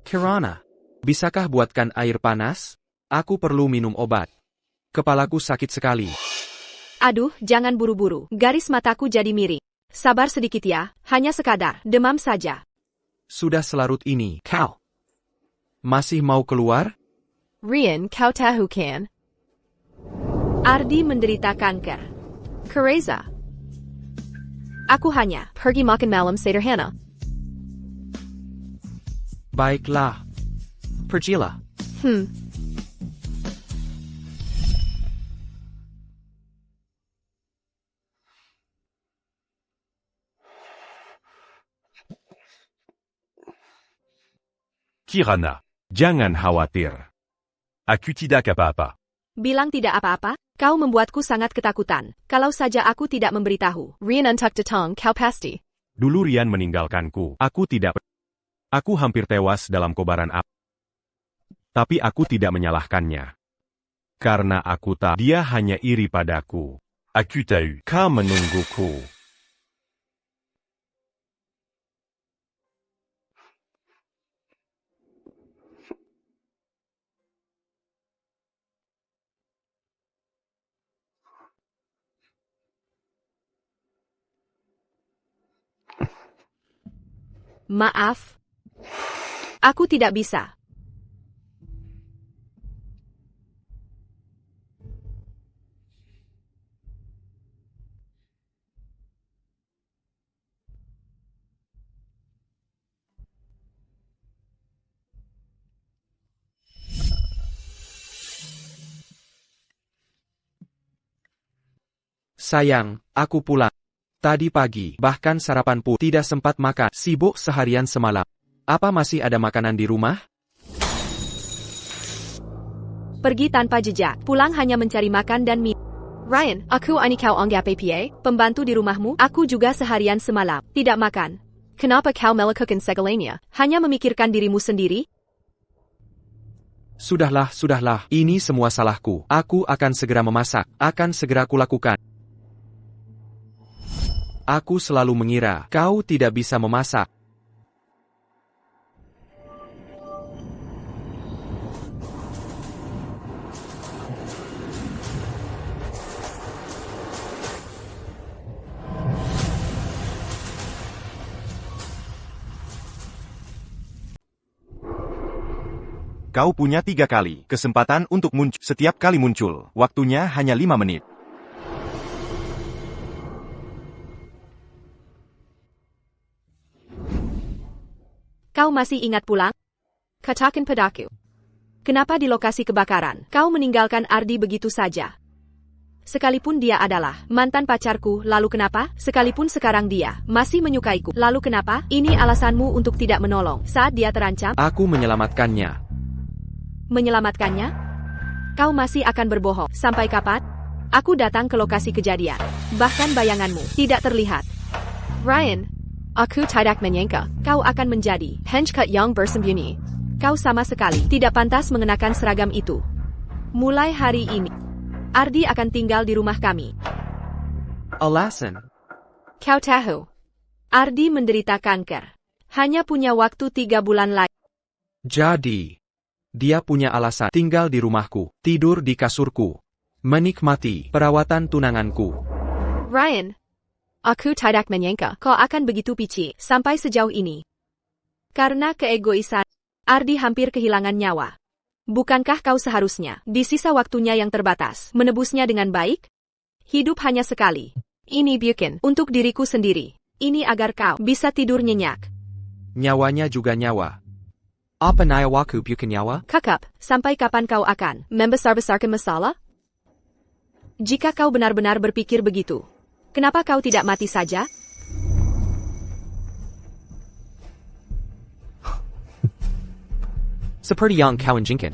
Kirana, bisakah buatkan air panas? Aku perlu minum obat. Kepalaku sakit sekali. Aduh, jangan buru-buru. Garis mataku jadi miring. Sabar sedikit ya, hanya sekadar demam saja. Sudah selarut ini, kau. Masih mau keluar? Rian, kau tahu kan? Ardi menderita kanker. Kereza. Aku hanya pergi makan malam sederhana. Baiklah. Pergilah. Kirana, jangan khawatir. Aku tidak apa-apa. Bilang tidak apa-apa, kau membuatku sangat ketakutan. Kalau saja aku tidak memberitahu. Rian untuk datang, kau pasti. Dulu Rian meninggalkanku. Aku hampir tewas dalam kobaran api. Tapi aku tidak menyalahkannya. Karena aku tahu dia hanya iri padaku. Aku tahu kau menungguku. Maaf. Aku tidak bisa. Sayang, aku pulang. Tadi pagi, bahkan sarapan pun tidak sempat makan. Sibuk seharian semalam. Apa masih ada makanan di rumah? Pergi tanpa jejak, pulang hanya mencari makan dan minum. Rian, aku ini kau anggap apa? Pembantu di rumahmu, aku juga seharian semalam, tidak makan. Kenapa kau melakukan segalanya? Hanya memikirkan dirimu sendiri? Sudahlah, ini semua salahku. Aku akan segera memasak, akan segera kulakukan. Aku selalu mengira kau tidak bisa memasak. Kau punya 3 kali kesempatan untuk muncul. Setiap kali muncul, waktunya hanya 5 menit. Kau masih ingat pulang? Katakan padaku. Kenapa di lokasi kebakaran, kau meninggalkan Ardi begitu saja? Sekalipun dia adalah mantan pacarku, lalu kenapa? Sekalipun sekarang dia masih menyukaiku, lalu kenapa? Ini alasanmu untuk tidak menolong saat dia terancam? Aku menyelamatkannya. Menyelamatkannya? Kau masih akan berbohong. Sampai kapan? Aku datang ke lokasi kejadian. Bahkan bayanganmu tidak terlihat. Rian, aku tidak menyangka kau akan menjadi henchkut yang bersembunyi. Kau sama sekali tidak pantas mengenakan seragam itu. Mulai hari ini, Ardi akan tinggal di rumah kami. Alasan? Kau tahu, Ardi menderita kanker. Hanya punya waktu 3 bulan lagi. Jadi, dia punya alasan tinggal di rumahku, tidur di kasurku, menikmati perawatan tunanganku. Rian, aku tidak menyangka kau akan begitu pici sampai sejauh ini. Karena keegoisan, Ardi hampir kehilangan nyawa. Bukankah kau seharusnya, di sisa waktunya yang terbatas, menebusnya dengan baik? Hidup hanya sekali. Ini bukan untuk diriku sendiri. Ini agar kau bisa tidur nyenyak. Nyawanya juga nyawa. Apa nayawaku bukan nyawa? Kakak, sampai kapan kau akan membesar-besarkan masalah? Jika kau benar-benar berpikir begitu, kenapa kau tidak mati saja? Seperti yang kau inginkan.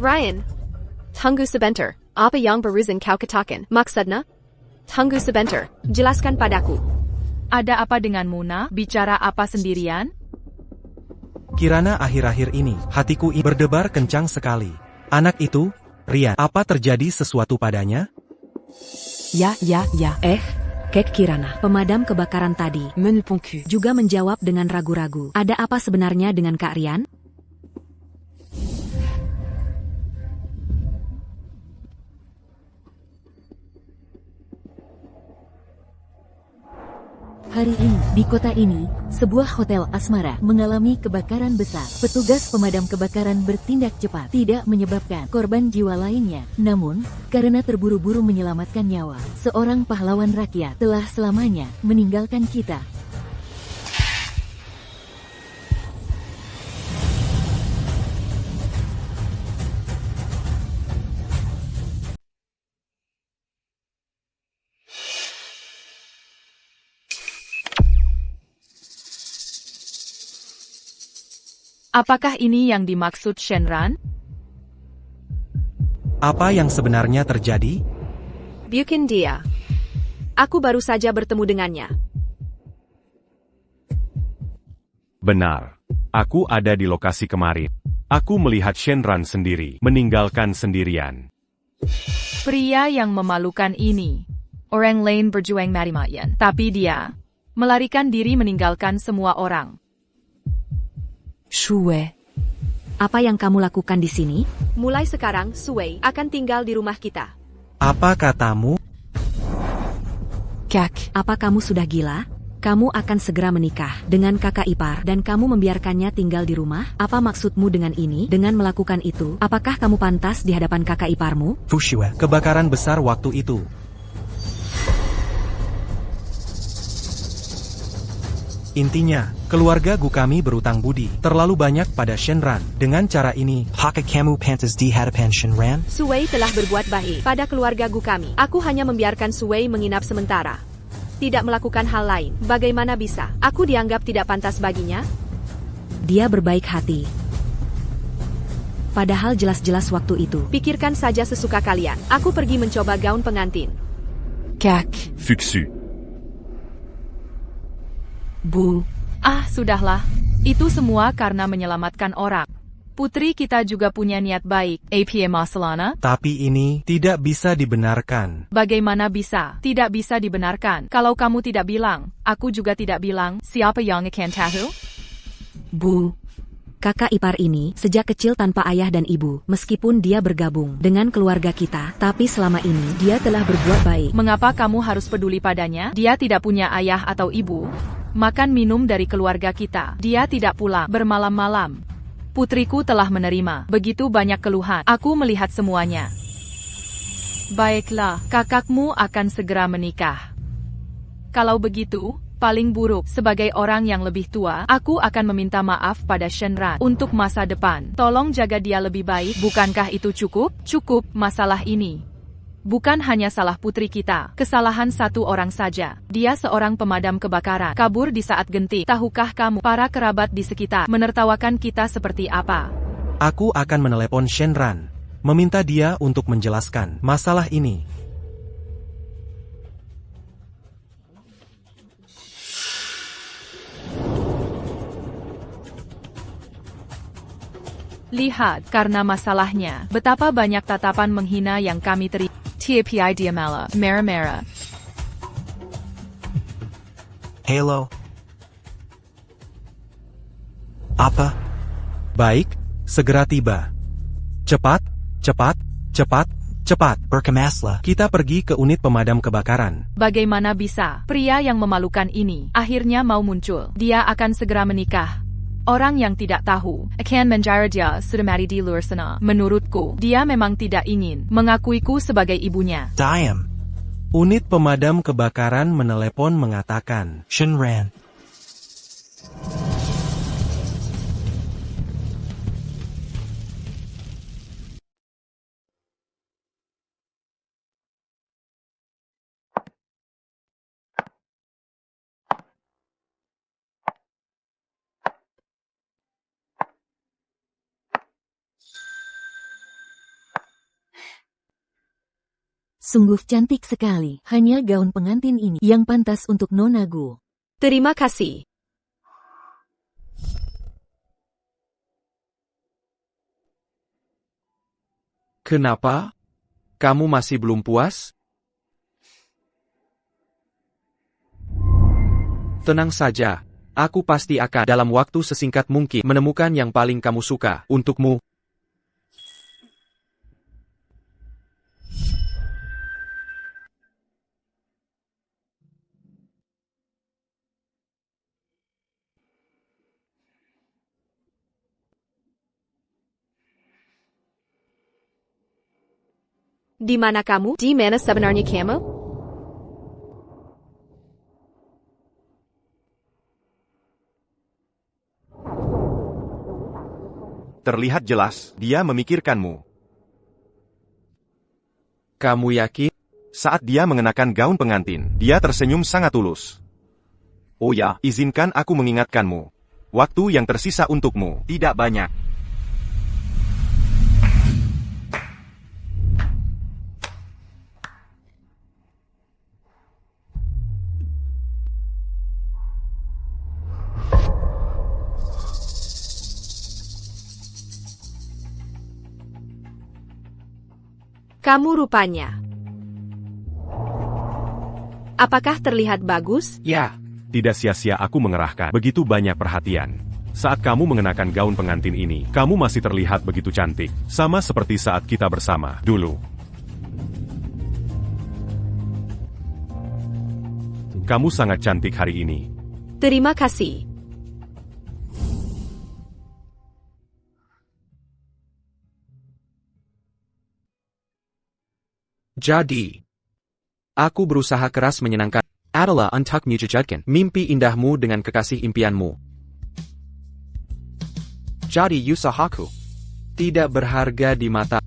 Rian, tunggu sebentar. Apa yang barusan kau katakan? Maksudnya? Tunggu sebentar. Jelaskan padaku. Ada apa dengan Muna? Bicara apa sendirian? Kirana akhir-akhir ini, hatiku berdebar kencang sekali. Anak itu, Rian, apa terjadi sesuatu padanya? Ya. Kek Kirana, pemadam kebakaran tadi, juga menjawab dengan ragu-ragu. Ada apa sebenarnya dengan Kak Rian? Hari ini, di kota ini, sebuah hotel asmara mengalami kebakaran besar. Petugas pemadam kebakaran bertindak cepat, tidak menyebabkan korban jiwa lainnya. Namun, karena terburu-buru menyelamatkan nyawa, seorang pahlawan rakyat telah selamanya meninggalkan kita. Apakah ini yang dimaksud Shenran? Apa yang sebenarnya terjadi? Bukan dia. Aku baru saja bertemu dengannya. Benar. Aku ada di lokasi kemarin. Aku melihat Shenran sendiri, meninggalkan sendirian. Pria yang memalukan ini. Orang lain berjuang mati-matian, tapi dia melarikan diri meninggalkan semua orang. Sue. Apa yang kamu lakukan di sini? Mulai sekarang, Sue akan tinggal di rumah kita. Apa katamu? Kak, apa kamu sudah gila? Kamu akan segera menikah dengan kakak ipar dan kamu membiarkannya tinggal di rumah? Apa maksudmu dengan ini? Dengan melakukan itu, apakah kamu pantas di hadapan kakak iparmu? Fushue. Kebakaran besar waktu itu. Intinya, keluarga Gukami berutang budi terlalu banyak pada Shenran. Dengan cara ini, haka kamu pantas di hadapan Shenran? Sue telah berbuat baik pada keluarga Gukami. Aku hanya membiarkan Sue menginap sementara. Tidak melakukan hal lain. Bagaimana bisa? Aku dianggap tidak pantas baginya? Dia berbaik hati. Padahal jelas-jelas waktu itu. Pikirkan saja sesuka kalian. Aku pergi mencoba gaun pengantin. Kak. Fiksi. Bu. Ah, sudahlah. Itu semua karena menyelamatkan orang. Putri kita juga punya niat baik, APA Masalana. Tapi ini tidak bisa dibenarkan. Bagaimana bisa? Tidak bisa dibenarkan. Kalau kamu tidak bilang, aku juga tidak bilang, siapa yang akan tahu? Bu. Kakak ipar ini sejak kecil tanpa ayah dan ibu, meskipun dia bergabung dengan keluarga kita, tapi selama ini dia telah berbuat baik. Mengapa kamu harus peduli padanya? Dia tidak punya ayah atau ibu. Makan minum dari keluarga kita. Dia tidak pulang bermalam-malam. Putriku telah menerima begitu banyak keluhan. Aku melihat semuanya. Baiklah, kakakmu akan segera menikah. Kalau begitu, paling buruk, sebagai orang yang lebih tua, aku akan meminta maaf pada Shenran untuk masa depan. Tolong jaga dia lebih baik. Bukankah itu cukup? Cukup, masalah ini bukan hanya salah putri kita. Kesalahan satu orang saja. Dia seorang pemadam kebakaran. Kabur di saat genting. Tahukah kamu, para kerabat di sekitar menertawakan kita seperti apa? Aku akan menelepon Shenran, meminta dia untuk menjelaskan masalah ini. Lihat, karena masalahnya, betapa banyak tatapan menghina yang kami terima. TAPI Diamala, Mera-Mera. Halo. Apa? Baik, segera tiba. Cepat, cepat, cepat, cepat. Berkemaslah. Kita pergi ke unit pemadam kebakaran. Bagaimana bisa? Pria yang memalukan ini akhirnya mau muncul. Dia akan segera menikah. Orang yang tidak tahu akan menjara dia sudah mati di luar sana. Menurutku, dia memang tidak ingin mengakuiku sebagai ibunya. Diam. Unit pemadam kebakaran menelepon mengatakan, Shenran. Sungguh cantik sekali. Hanya gaun pengantin ini yang pantas untuk Nona Gu. Terima kasih. Kenapa? Kamu masih belum puas? Tenang saja. Aku pasti akan dalam waktu sesingkat mungkin menemukan yang paling kamu suka untukmu. Di mana kamu? Di mana sebenarnya kamu? Terlihat jelas, dia memikirkanmu. Kamu yakin? Saat dia mengenakan gaun pengantin, dia tersenyum sangat tulus. Oh ya, izinkan aku mengingatkanmu. Waktu yang tersisa untukmu tidak banyak. Kamu rupanya. Apakah terlihat bagus? Ya. Tidak sia-sia aku mengerahkan begitu banyak perhatian. Saat kamu mengenakan gaun pengantin ini, kamu masih terlihat begitu cantik. Sama seperti saat kita bersama dulu. Kamu sangat cantik hari ini. Terima kasih. Jadi, aku berusaha keras menyenangkan adalah untuk mewujudkan mimpi indahmu dengan kekasih impianmu. Jadi usahaku tidak berharga di mata.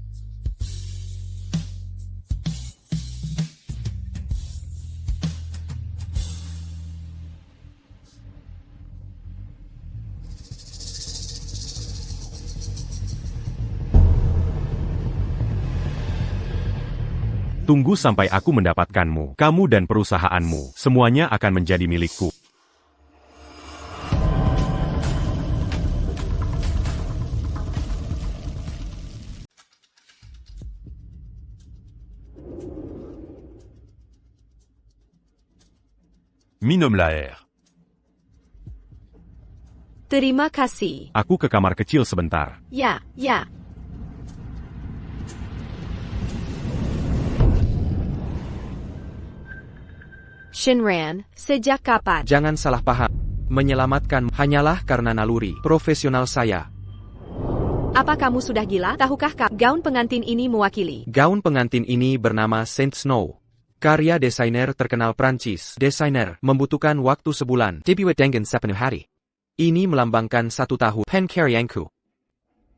Tunggu sampai aku mendapatkanmu. Kamu dan perusahaanmu, semuanya akan menjadi milikku. Minum l'air. Terima kasih. Aku ke kamar kecil sebentar. Ya, ya. Shinran, sejak kapan? Jangan salah paham. Menyelamatkan hanyalah karena naluri profesional saya. Apa kamu sudah gila? Tahukah gaun pengantin ini mewakili? Gaun pengantin ini bernama Saint Snow. Karya desainer terkenal Prancis. Desainer membutuhkan waktu sebulan. Dibuat dengan sepenuh hari. Ini melambangkan 1 tahun pencarianku.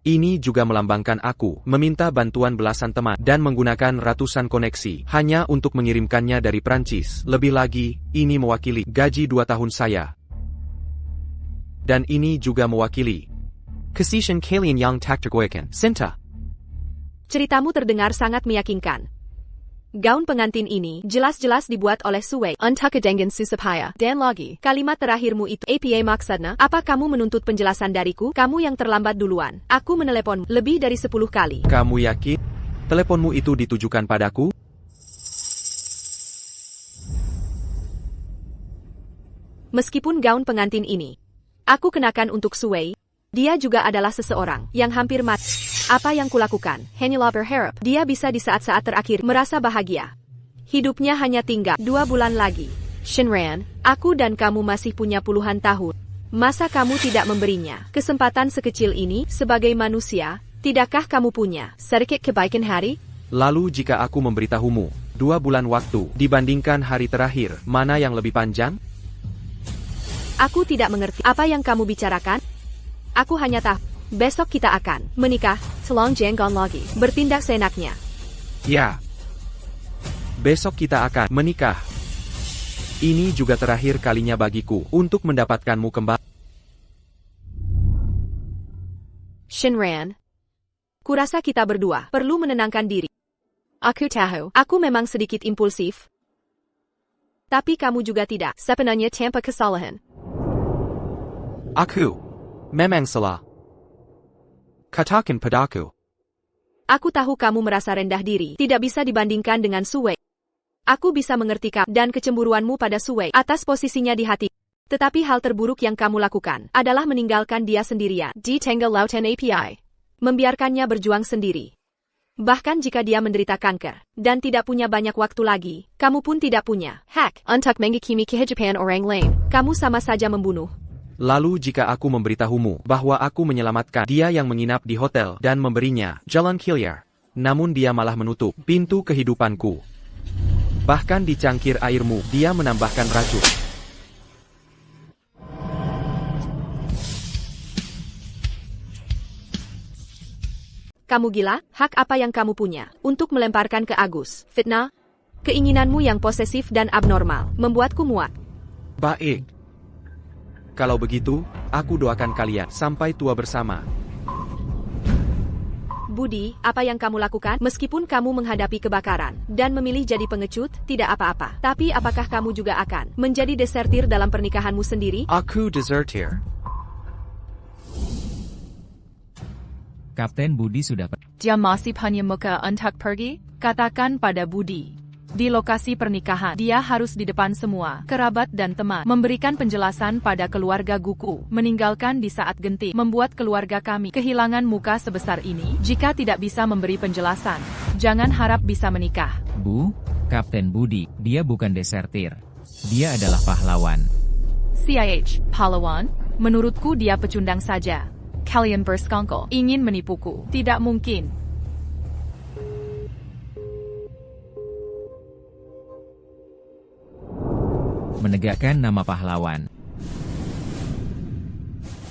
Ini juga melambangkan aku meminta bantuan belasan teman dan menggunakan ratusan koneksi hanya untuk mengirimkannya dari Prancis. Lebih lagi, ini mewakili gaji 2 tahun saya. Dan ini juga mewakili kesehatan kalian yang tak tergoyahkan. Sinta. Ceritamu terdengar sangat meyakinkan. Gaun pengantin ini jelas-jelas dibuat oleh Sue untuk dengan susupaya. Dan lagi, kalimat terakhirmu itu apa maksudnya? Apa kamu menuntut penjelasan dariku? Kamu yang terlambat duluan. Aku meneleponmu lebih dari 10 kali. Kamu yakin? Teleponmu itu ditujukan padaku? Meskipun gaun pengantin ini aku kenakan untuk Sue, dia juga adalah seseorang yang hampir mati. Apa yang kulakukan? Hanyalah berharap dia bisa di saat-saat terakhir merasa bahagia. Hidupnya hanya tinggal 2 bulan lagi. Shinran, aku dan kamu masih punya puluhan tahun. Masa kamu tidak memberinya kesempatan sekecil ini sebagai manusia? Tidakkah kamu punya sedikit kebaikan hari? Lalu jika aku memberitahumu 2 bulan waktu dibandingkan hari terakhir, mana yang lebih panjang? Aku tidak mengerti apa yang kamu bicarakan. Aku hanya tahu, besok kita akan menikah. Tolong jangan lagi bertindak seenaknya. Ya. Besok kita akan menikah. Ini juga terakhir kalinya bagiku untuk mendapatkanmu kembali. Shinran, kurasa kita berdua perlu menenangkan diri. Aku tahu, aku memang sedikit impulsif. Tapi kamu juga tidak sepenuhnya tanpa kesalahan. Aku memang salah. Katakan padaku. Aku tahu kamu merasa rendah diri, tidak bisa dibandingkan dengan Sue. Aku bisa mengerti kamu dan kecemburuanmu pada Sue atas posisinya di hati. Tetapi hal terburuk yang kamu lakukan adalah meninggalkan dia sendirian di tengah lautan API. Membiarkannya berjuang sendiri. Bahkan jika dia menderita kanker dan tidak punya banyak waktu lagi, kamu pun tidak punya hak untuk menghakimi kehidupan orang lain. Kamu sama saja membunuh. Lalu jika aku memberitahumu bahwa aku menyelamatkan dia yang menginap di hotel dan memberinya jalan keluar, namun dia malah menutup pintu kehidupanku. Bahkan di cangkir airmu, dia menambahkan racun. Kamu gila? Hak apa yang kamu punya untuk melemparkan ke Agus? Fitnah? Keinginanmu yang posesif dan abnormal membuatku muak. Baik. Kalau begitu, aku doakan kalian sampai tua bersama. Budi, apa yang kamu lakukan? Meskipun kamu menghadapi kebakaran dan memilih jadi pengecut, tidak apa-apa. Tapi apakah kamu juga akan menjadi desertir dalam pernikahanmu sendiri? Aku desertir. Kapten Budi sudah Dia masih punya muka untuk pergi? Katakan pada Budi. Di lokasi pernikahan, dia harus di depan semua kerabat dan teman, memberikan penjelasan pada keluarga Guku, meninggalkan di saat genting, membuat keluarga kami kehilangan muka sebesar ini. Jika tidak bisa memberi penjelasan, jangan harap bisa menikah. Bu, Kapten Budi, dia bukan desertir. Dia adalah pahlawan. CIH, pahlawan? Menurutku dia pecundang saja. Kalian bersekongkol, ingin menipuku. Tidak mungkin. Menegakkan nama pahlawan.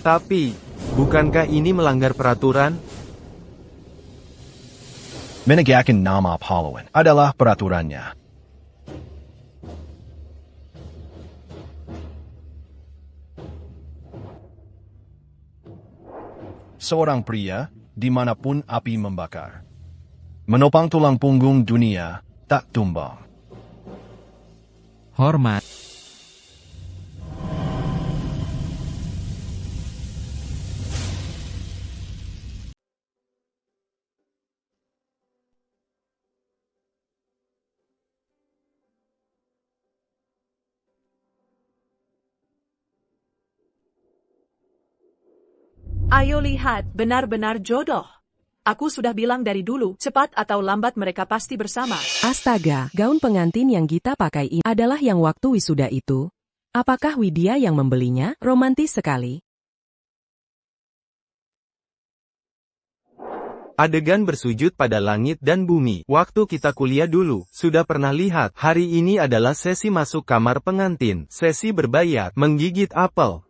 Tapi, bukankah ini melanggar peraturan? Menegakkan nama pahlawan adalah peraturannya. Seorang pria, dimanapun api membakar, menopang tulang punggung dunia, tak tumbang. Hormat. Ayo lihat, benar-benar jodoh. Aku sudah bilang dari dulu, cepat atau lambat mereka pasti bersama. Astaga, gaun pengantin yang kita pakai ini adalah yang waktu wisuda itu. Apakah Widya yang membelinya? Romantis sekali. Adegan bersujud pada langit dan bumi. Waktu kita kuliah dulu, sudah pernah lihat. Hari ini adalah sesi masuk kamar pengantin. Sesi berbayar, menggigit apel.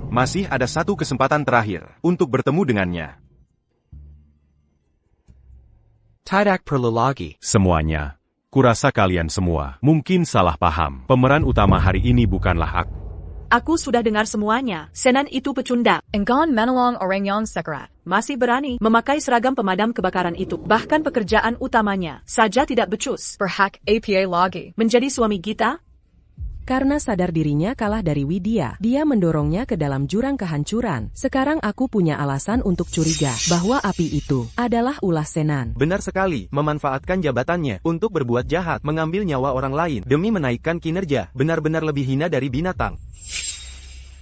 Masih ada satu kesempatan terakhir untuk bertemu dengannya. Tidak perlu lagi. Semuanya. Kurasa kalian semua mungkin salah paham. Pemeran utama hari ini bukanlah aku. Aku sudah dengar semuanya. Senan itu pecundang. Engkau menolong orang yang sekarat. Masih berani memakai seragam pemadam kebakaran itu. Bahkan pekerjaan utamanya saja tidak becus. Berhak APA lagi. Menjadi suami kita? Karena sadar dirinya kalah dari Widya, dia mendorongnya ke dalam jurang kehancuran. Sekarang aku punya alasan untuk curiga bahwa api itu adalah ulah Senan. Benar sekali, memanfaatkan jabatannya untuk berbuat jahat, mengambil nyawa orang lain demi menaikkan kinerja, benar-benar lebih hina dari binatang.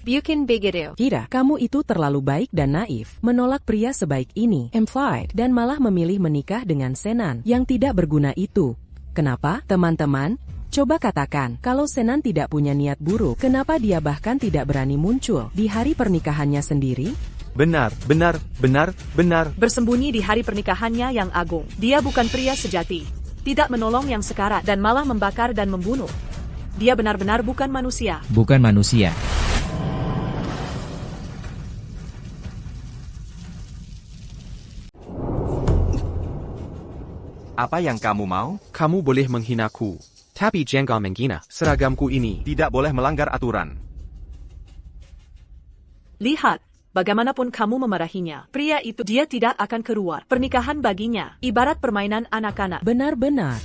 Bukan begitu. Kira, kamu itu terlalu baik dan naif, menolak pria sebaik ini, implied, dan malah memilih menikah dengan Senan yang tidak berguna itu. Kenapa, teman-teman? Coba katakan, kalau Senan tidak punya niat buruk, kenapa dia bahkan tidak berani muncul di hari pernikahannya sendiri? Benar. Bersembunyi di hari pernikahannya yang agung. Dia bukan pria sejati. Tidak menolong yang sekarat dan malah membakar dan membunuh. Dia benar-benar bukan manusia. Bukan manusia. Apa yang kamu mau? Kamu boleh menghinaku. Tapi jangan menghina seragamku ini. Tidak boleh melanggar aturan. Lihat, bagaimanapun kamu memarahinya, pria itu dia tidak akan keluar. Pernikahan baginya, ibarat permainan anak-anak. Benar-benar.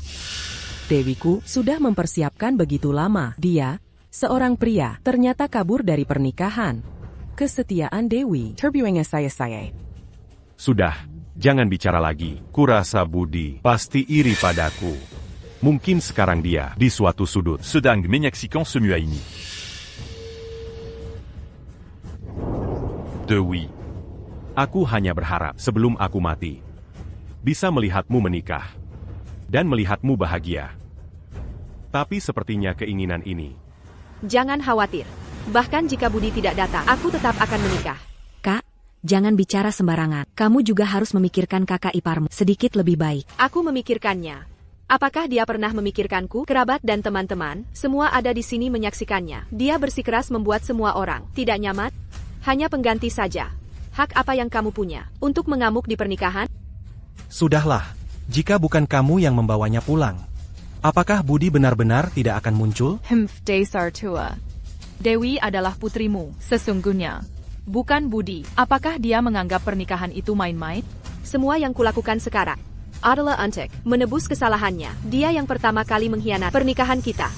Dewiku sudah mempersiapkan begitu lama. Dia, seorang pria, ternyata kabur dari pernikahan. Kesetiaan Dewi. Terbuangnya saya. Sudah, jangan bicara lagi. Kurasa Budi pasti iri padaku. Mungkin sekarang dia di suatu sudut sedang menyaksikan semua ini. Dewi. Aku hanya berharap sebelum aku mati, bisa melihatmu menikah, dan melihatmu bahagia. Tapi sepertinya keinginan ini. Jangan khawatir. Bahkan jika Budi tidak datang, aku tetap akan menikah. Kak, jangan bicara sembarangan. Kamu juga harus memikirkan kakak iparmu sedikit lebih baik. Aku memikirkannya. Apakah dia pernah memikirkanku? Kerabat dan teman-teman, semua ada di sini menyaksikannya. Dia bersikeras membuat semua orang tidak nyaman. Hanya pengganti saja. Hak apa yang kamu punya untuk mengamuk di pernikahan? Sudahlah, jika bukan kamu yang membawanya pulang, apakah Budi benar-benar tidak akan muncul? Dasar tua. Dewi adalah putrimu, sesungguhnya. Bukan Budi. Apakah dia menganggap pernikahan itu main-main? Semua yang kulakukan sekarang adalah untuk menebus kesalahannya. Dia yang pertama kali mengkhianati pernikahan kita.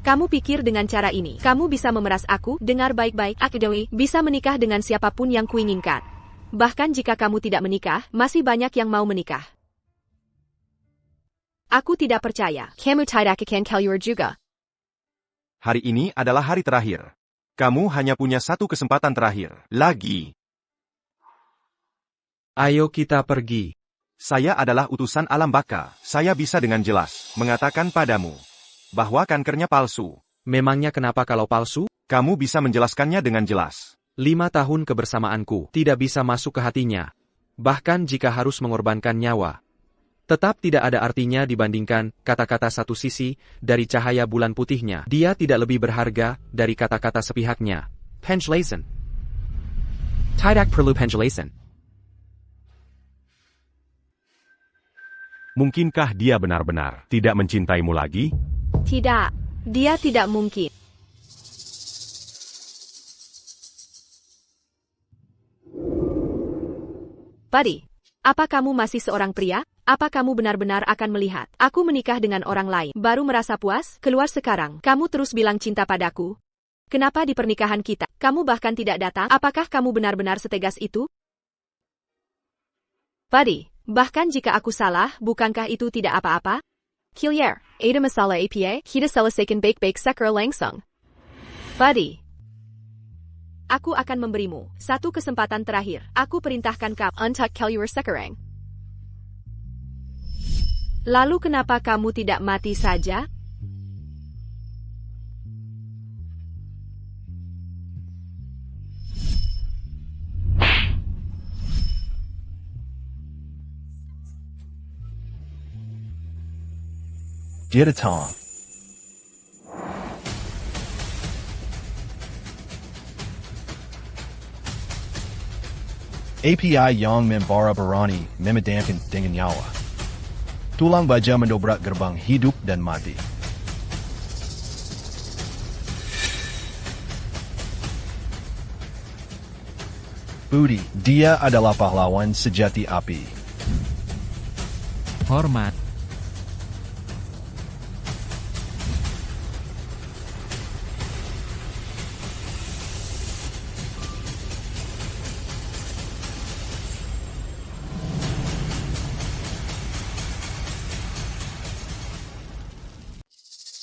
Kamu pikir dengan cara ini, kamu bisa memeras aku? Dengar baik-baik, aku Dewi bisa menikah dengan siapapun yang kuinginkan. Bahkan jika kamu tidak menikah, masih banyak yang mau menikah. Aku tidak percaya. Kamu tidak akan keluar juga. Hari ini adalah hari terakhir. Kamu hanya punya satu kesempatan terakhir. Lagi. Ayo kita pergi. Saya adalah utusan alam baka. Saya bisa dengan jelas mengatakan padamu bahwa kankernya palsu. Memangnya kenapa kalau palsu? Kamu bisa menjelaskannya dengan jelas. 5 tahun kebersamaanku tidak bisa masuk ke hatinya. Bahkan jika harus mengorbankan nyawa. Tetap tidak ada artinya dibandingkan kata-kata satu sisi dari cahaya bulan putihnya. Dia tidak lebih berharga dari kata-kata sepihaknya. Penjelasan. Tidak perlu penjelasan. Mungkinkah dia benar-benar tidak mencintaimu lagi? Tidak. Dia tidak mungkin. Buddy, apa kamu masih seorang pria? Apa kamu benar-benar akan melihat aku menikah dengan orang lain, baru merasa puas? Keluar sekarang. Kamu terus bilang cinta padaku. Kenapa di pernikahan kita, kamu bahkan tidak datang? Apakah kamu benar-benar setegas itu? Buddy, bahkan jika aku salah, bukankah itu tidak apa-apa? Kilier, ada masalah apa? Kita selesaikan baik-baik secara langsung. Buddy, aku akan memberimu satu kesempatan terakhir. Aku perintahkan kamu untuk keluar sekarang. Lalu kenapa kamu tidak mati saja? Dia datang. API yang membara berani memadamkan dengan nyawa. Tulang baja mendobrak gerbang hidup dan mati. Budi, dia adalah pahlawan sejati api. Hormat.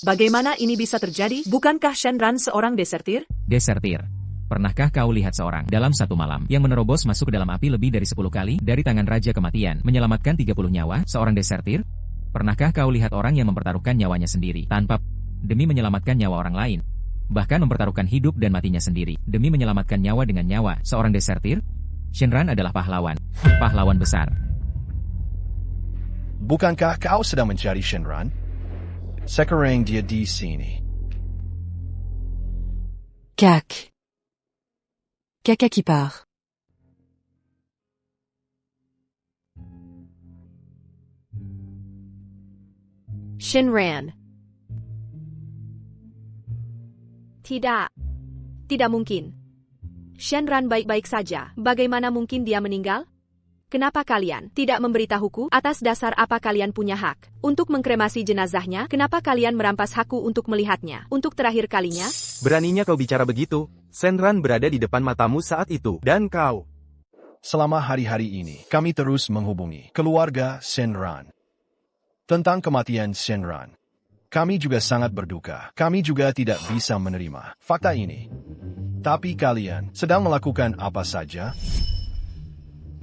Bagaimana ini bisa terjadi? Bukankah Shenran seorang desertir? Desertir. Pernahkah kau lihat seorang dalam satu malam yang menerobos masuk ke dalam api lebih dari 10 kali dari tangan Raja Kematian, menyelamatkan 30 nyawa, seorang desertir? Pernahkah kau lihat orang yang mempertaruhkan nyawanya sendiri tanpa demi menyelamatkan nyawa orang lain? Bahkan mempertaruhkan hidup dan matinya sendiri demi menyelamatkan nyawa dengan nyawa, seorang desertir? Shenran adalah pahlawan. Pahlawan besar. Bukankah kau sedang mencari Shenran? Sekarang dia di sini. Caca qui part. Shinran. Tidak. Tidak mungkin. Shenran baik-baik saja. Bagaimana mungkin dia meninggal? Kenapa kalian tidak memberitahuku? Atas dasar apa kalian punya hak untuk mengkremasi jenazahnya? Kenapa kalian merampas hakku untuk melihatnya untuk terakhir kalinya? Beraninya kau bicara begitu? Shenran berada di depan matamu saat itu. Dan kau. Selama hari-hari ini, kami terus menghubungi keluarga Shenran tentang kematian Shenran. Kami juga sangat berduka. Kami juga tidak bisa menerima fakta ini. Tapi kalian sedang melakukan apa saja?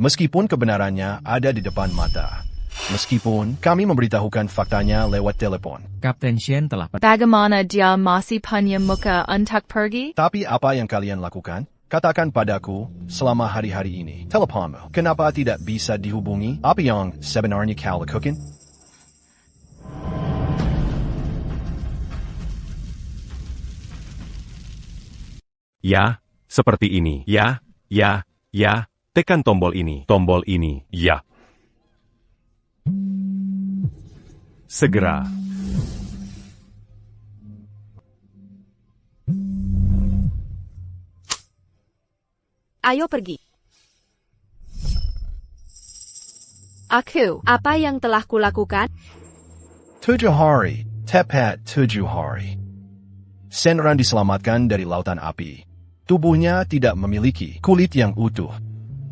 Meskipun kebenarannya ada di depan mata. Meskipun kami memberitahukan faktanya lewat telepon. Kapten Shen telah Bagaimana dia masih punya muka untuk pergi? Tapi apa yang kalian lakukan? Katakan padaku, selama hari-hari ini, teleponmu, kenapa tidak bisa dihubungi? Apa yang sebenarnya kau lakukan? Ya, seperti ini. Ya, tekan tombol ini. Tombol ini, ya. Segera. Ayo pergi. Aku, apa yang telah kulakukan? 7 hari, tepat 7 hari. Shenran diselamatkan dari lautan api. Tubuhnya tidak memiliki kulit yang utuh.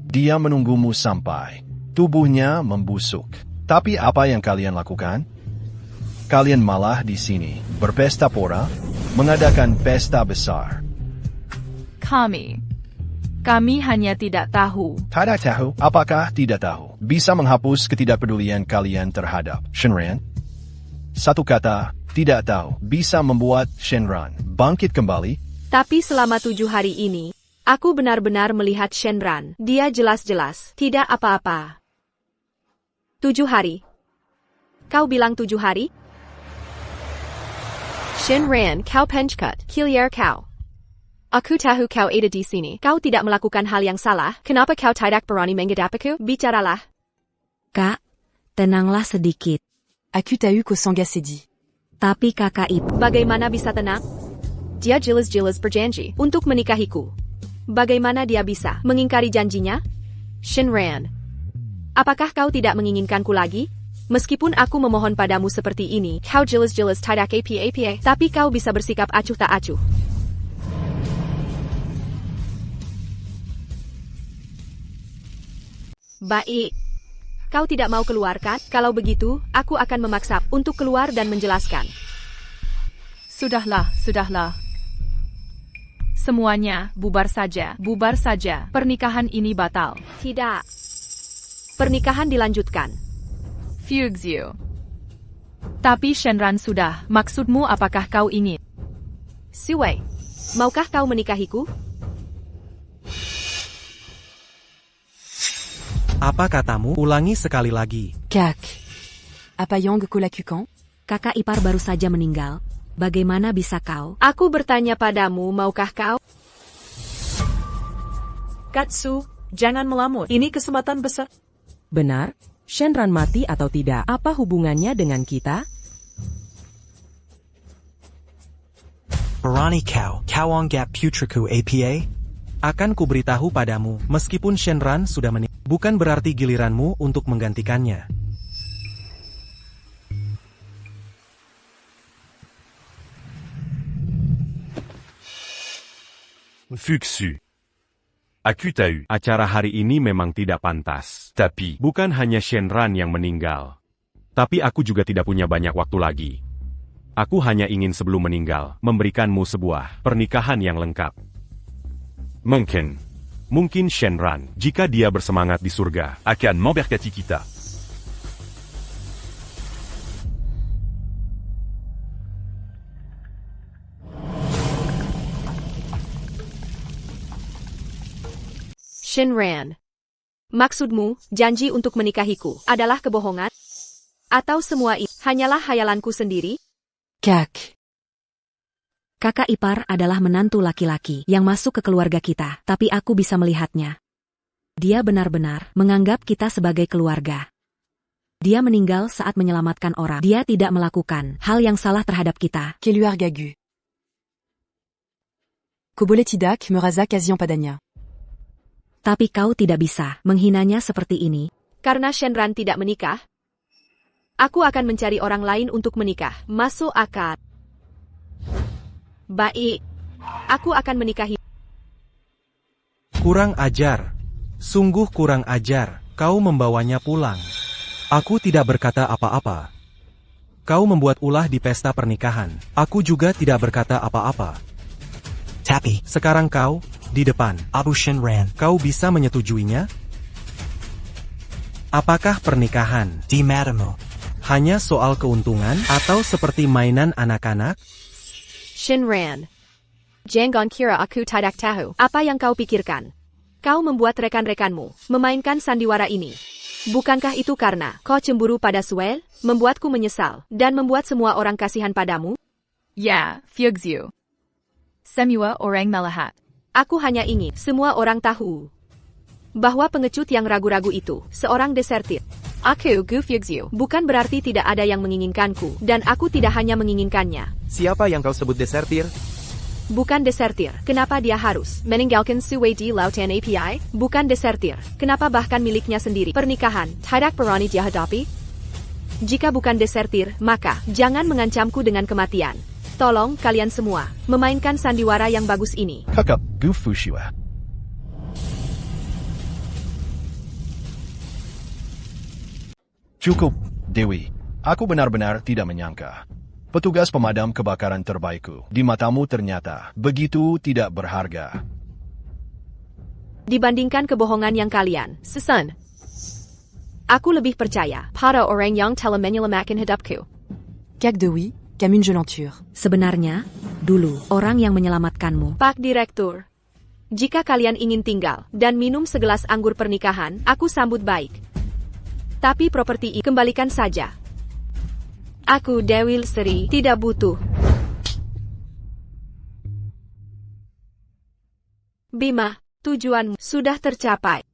Dia menunggumu sampai tubuhnya membusuk. Tapi apa yang kalian lakukan? Kalian malah di sini berpesta pora, mengadakan pesta besar. Kami hanya tidak tahu. Tidak tahu? Apakah tidak tahu? Bisa menghapus ketidakpedulian kalian terhadap Shenran? Satu kata, tidak tahu, bisa membuat Shenran bangkit kembali. Tapi selama 7 hari ini, aku benar-benar melihat Shenran. Dia jelas-jelas tidak apa-apa. 7 hari. Kau bilang 7 hari? Shenran, kau penchkut, kiliar kau. Aku tahu kau ada di sini. Kau tidak melakukan hal yang salah. Kenapa kau tidak berani menghadapiku? Bicaralah. Kak, tenanglah sedikit. Aku tahu kau sangat sedih. Tapi kakak itu... Bagaimana bisa tenang? Dia jelas-jelas berjanji untuk menikahiku. Bagaimana dia bisa mengingkari janjinya? Shenran, apakah kau tidak menginginkanku lagi? Meskipun aku memohon padamu seperti ini, kau jelas-jelas tidak apa-apa, tapi kau bisa bersikap acuh tak acuh. Baik. Kau tidak mau keluarkan? Kalau begitu, aku akan memaksa untuk keluar dan menjelaskan. Sudahlah. Semuanya, bubar saja. Pernikahan ini batal. Tidak. Pernikahan dilanjutkan. Fugsyu. Tapi Shenran sudah. Maksudmu apakah kau ingin? Siwei, maukah kau menikahiku? Apa katamu? Ulangi sekali lagi. Kak, apa yang kau lakukan? Kakak ipar baru saja meninggal. Bagaimana bisa kau? Aku bertanya padamu, maukah kau? Katsu, jangan melamun. Ini kesempatan besar. Benar? Shenran mati atau tidak? Apa hubungannya dengan kita? Berani kau anggap putriku apa? Akan kuberitahu padamu, meskipun Shenran sudah meninggal, bukan berarti giliranmu untuk menggantikannya. Fugsyu. Aku tahu, acara hari ini memang tidak pantas. Tapi, bukan hanya Shenran yang meninggal. Tapi aku juga tidak punya banyak waktu lagi. Aku hanya ingin sebelum meninggal, memberikanmu sebuah pernikahan yang lengkap. Mungkin Shenran, jika dia bersemangat di surga, akan memberkati kita. Shenran, maksudmu, janji untuk menikahiku adalah kebohongan? Atau semua itu hanyalah hayalanku sendiri? Kak. Kakak ipar adalah menantu laki-laki yang masuk ke keluarga kita, tapi aku bisa melihatnya. Dia benar-benar menganggap kita sebagai keluarga. Dia meninggal saat menyelamatkan orang. Dia tidak melakukan hal yang salah terhadap kita. Keluarga gu. Kobole tidak merasa kasihan padanya. Tapi kau tidak bisa menghinanya seperti ini. Karena Shenran tidak menikah, aku akan mencari orang lain untuk menikah. Masuk akal. Baik, aku akan menikahi. Kurang ajar. Sungguh kurang ajar. Kau membawanya pulang. Aku tidak berkata apa-apa. Kau membuat ulah di pesta pernikahan. Aku juga tidak berkata apa-apa. Tapi, sekarang kau, di depan. Abu Shinran. Kau bisa menyetujuinya? Apakah pernikahan, di matamu, hanya soal keuntungan atau seperti mainan anak-anak? Shinran. Jangan kira aku tidak tahu apa yang kau pikirkan. Kau membuat rekan-rekanmu memainkan sandiwara ini. Bukankah itu karena kau cemburu pada Suel, membuatku menyesal, dan membuat semua orang kasihan padamu? Ya, Fuegzio. Semua orang melihat. Aku hanya ingin semua orang tahu bahwa pengecut yang ragu-ragu itu seorang desertir. Aku Gu Fuegzio. Bukan berarti tidak ada yang menginginkanku, dan aku tidak hanya menginginkannya. Siapa yang kau sebut desertir? Bukan desertir. Kenapa dia harus meninggalkan Suwei di Lautan API? Bukan desertir. Kenapa bahkan miliknya sendiri? Pernikahan, tidak berani dia hadapi? Jika bukan desertir, maka jangan mengancamku dengan kematian. Tolong kalian semua memainkan sandiwara yang bagus ini. Kakak Gu Fushua. Cukup, Dewi. Aku benar-benar tidak menyangka. Petugas pemadam kebakaran terbaikku di matamu ternyata begitu tidak berharga. Dibandingkan kebohongan yang kalian, sesan. Aku lebih percaya pada orang yang telah menyelamatkan hidupku. Kak Dewi, comme une gelanture. Sebenarnya, dulu, orang yang menyelamatkanmu. Pak Direktur, jika kalian ingin tinggal dan minum segelas anggur pernikahan, aku sambut baik. Tapi properti ini kembalikan saja. Aku Dewi Seri tidak butuh. Bima, tujuanmu sudah tercapai.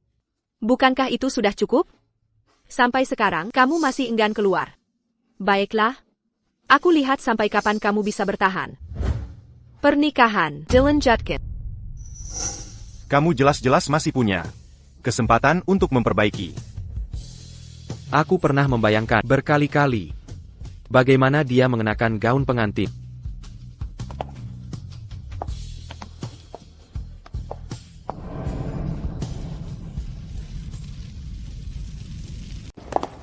Bukankah itu sudah cukup? Sampai sekarang kamu masih enggan keluar. Baiklah. Aku lihat sampai kapan kamu bisa bertahan. Pernikahan, Dylan Judkin. Kamu jelas-jelas masih punya kesempatan untuk memperbaiki. Aku pernah membayangkan berkali-kali bagaimana dia mengenakan gaun pengantin.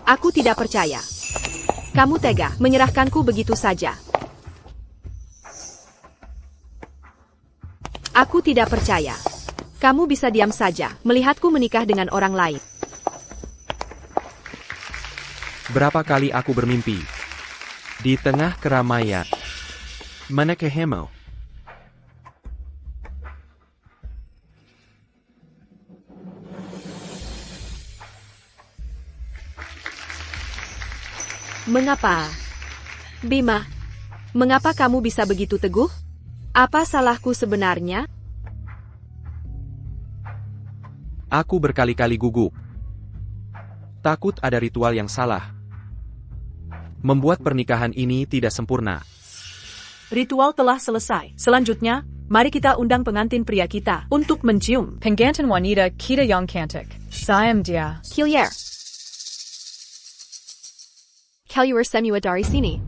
Aku tidak percaya. Kamu tega menyerahkanku begitu saja. Aku tidak percaya. Kamu bisa diam saja melihatku menikah dengan orang lain. Berapa kali aku bermimpi di tengah keramaian menekehemu. Mengapa? Bima, mengapa kamu bisa begitu teguh? Apa salahku sebenarnya? Aku berkali-kali gugup. Takut ada ritual yang salah. Membuat pernikahan ini tidak sempurna. Ritual telah selesai. Selanjutnya, mari kita undang pengantin pria kita untuk mencium. Pengantin wanita kita yang cantik. Sayang dia. Hillier. Keluar semua dari sini.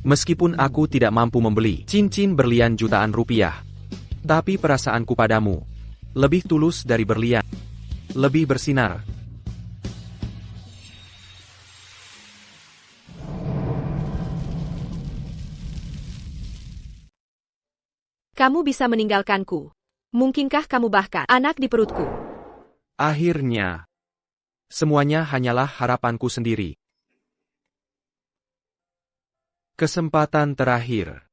Meskipun aku tidak mampu membeli cincin berlian jutaan rupiah, tapi perasaanku padamu lebih tulus dari berlian, lebih bersinar. Kamu bisa meninggalkanku. Mungkinkah kamu bahkan anak di perutku? Akhirnya, semuanya hanyalah harapanku sendiri. Kesempatan terakhir.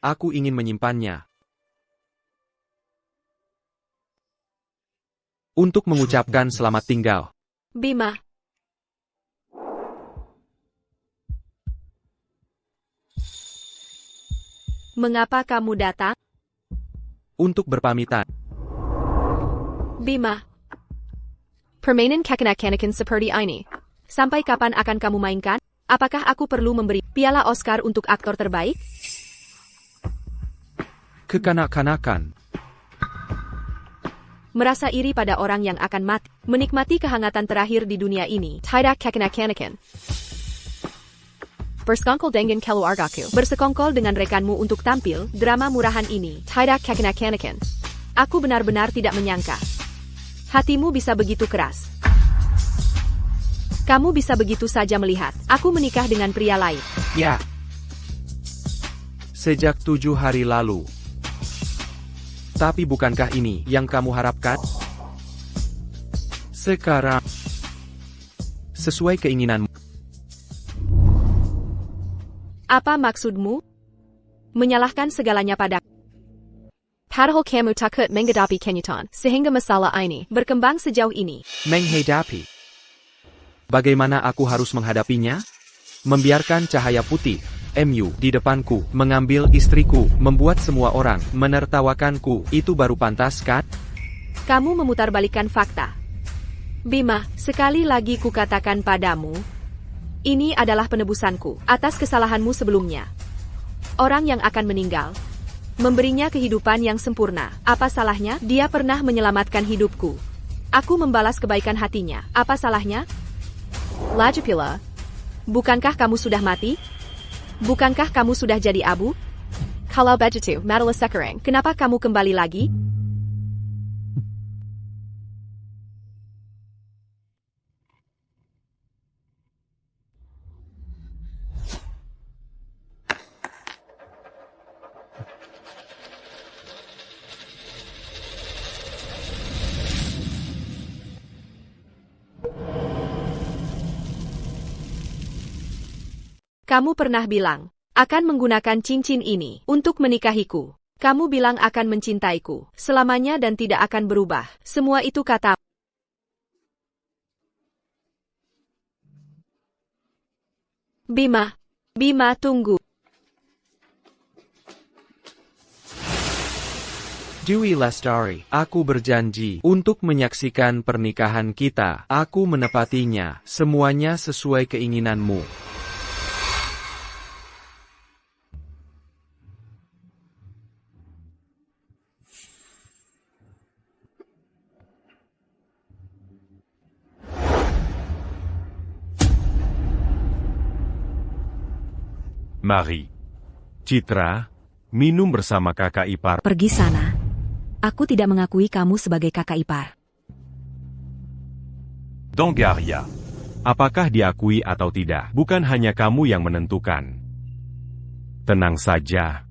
Aku ingin menyimpannya. Untuk mengucapkan selamat tinggal. Bima. Mengapa kamu datang? Untuk berpamitan. Bima. Permainan kekanak-kanakan seperti ini. Sampai kapan akan kamu mainkan? Apakah aku perlu memberi piala Oscar untuk aktor terbaik? Kekanak-kanakan. Merasa iri pada orang yang akan mati. Menikmati kehangatan terakhir di dunia ini. Tidak kekanak-kanakan. Bersekongkol dengan keluargaku. Bersekongkol dengan rekanmu untuk tampil drama murahan ini. Tidak kekanak-kanakan. Aku benar-benar tidak menyangka. Hatimu bisa begitu keras. Kamu bisa begitu saja melihat aku menikah dengan pria lain. Ya. Sejak 7 hari lalu. Tapi bukankah ini yang kamu harapkan? Sekarang, sesuai keinginanmu. Apa maksudmu? Menyalahkan segalanya padaku. Padahal kamu takut menghadapi kenyataan, sehingga masalah ini berkembang sejauh ini. Menghadapi. Bagaimana aku harus menghadapinya? Membiarkan cahaya putih, MU, di depanku, mengambil istriku, membuat semua orang menertawakanku, itu baru pantas kan? Kamu memutarbalikkan fakta. Bima, sekali lagi kukatakan padamu, ini adalah penebusanku atas kesalahanmu sebelumnya. Orang yang akan meninggal, memberinya kehidupan yang sempurna. Apa salahnya? Dia pernah menyelamatkan hidupku. Aku membalas kebaikan hatinya. Apa salahnya? Lagi pula, bukankah kamu sudah mati? Bukankah kamu sudah jadi abu? Kalau begitu, marilah sekarang, kenapa kamu kembali lagi? Kamu pernah bilang, akan menggunakan cincin ini untuk menikahiku. Kamu bilang akan mencintaiku selamanya dan tidak akan berubah. Semua itu kata. Bima, tunggu. Dewi Lestari, aku berjanji untuk menyaksikan pernikahan kita. Aku menepatinya, semuanya sesuai keinginanmu. Mari. Citra, minum bersama kakak ipar. Pergi sana. Aku tidak mengakui kamu sebagai kakak ipar. Dongaria. Apakah diakui atau tidak, bukan hanya kamu yang menentukan. Tenang saja.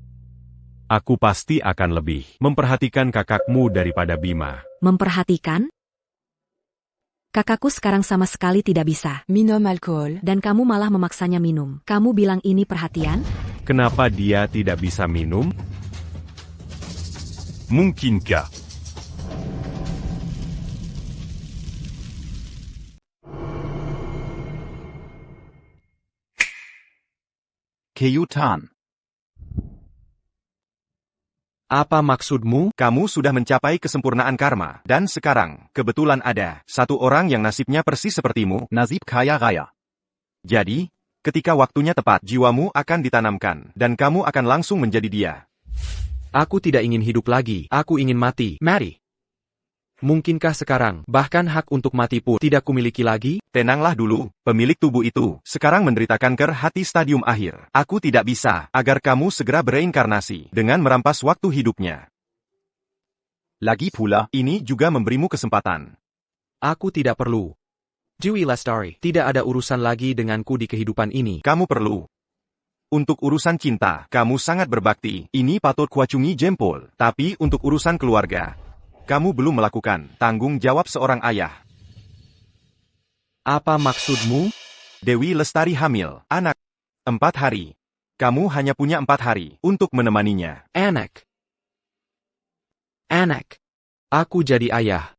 Aku pasti akan lebih memperhatikan kakakmu daripada Bima. Memperhatikan? Kakakku sekarang sama sekali tidak bisa minum alkohol. dan kamu malah memaksanya minum. Kamu bilang ini perhatian? Kenapa dia tidak bisa minum? Mungkinkah? Keyutan. Apa maksudmu? Kamu sudah mencapai kesempurnaan karma, dan sekarang, kebetulan ada satu orang yang nasibnya persis sepertimu, Nasib kaya raya. jadi, ketika waktunya tepat, jiwamu akan ditanamkan, dan kamu akan langsung menjadi dia. Aku tidak ingin hidup lagi, aku ingin mati. Mary. Mungkinkah sekarang, bahkan hak untuk mati pun tidak kumiliki lagi? Tenanglah dulu, pemilik tubuh itu, sekarang menderita kanker hati stadium akhir. Aku tidak bisa, agar kamu segera bereinkarnasi, dengan merampas waktu hidupnya. Lagi pula, ini juga memberimu kesempatan. Aku tidak perlu. Dewi Lestari, tidak ada urusan lagi denganku di kehidupan ini. Kamu perlu. Untuk urusan cinta, kamu sangat berbakti, ini patut kuacungi jempol. Tapi untuk urusan keluarga, kamu belum melakukan tanggung jawab seorang ayah. Apa maksudmu? Dewi Lestari hamil, anak. 4 hari. Kamu hanya punya 4 hari untuk menemaninya. Anak. Aku jadi ayah.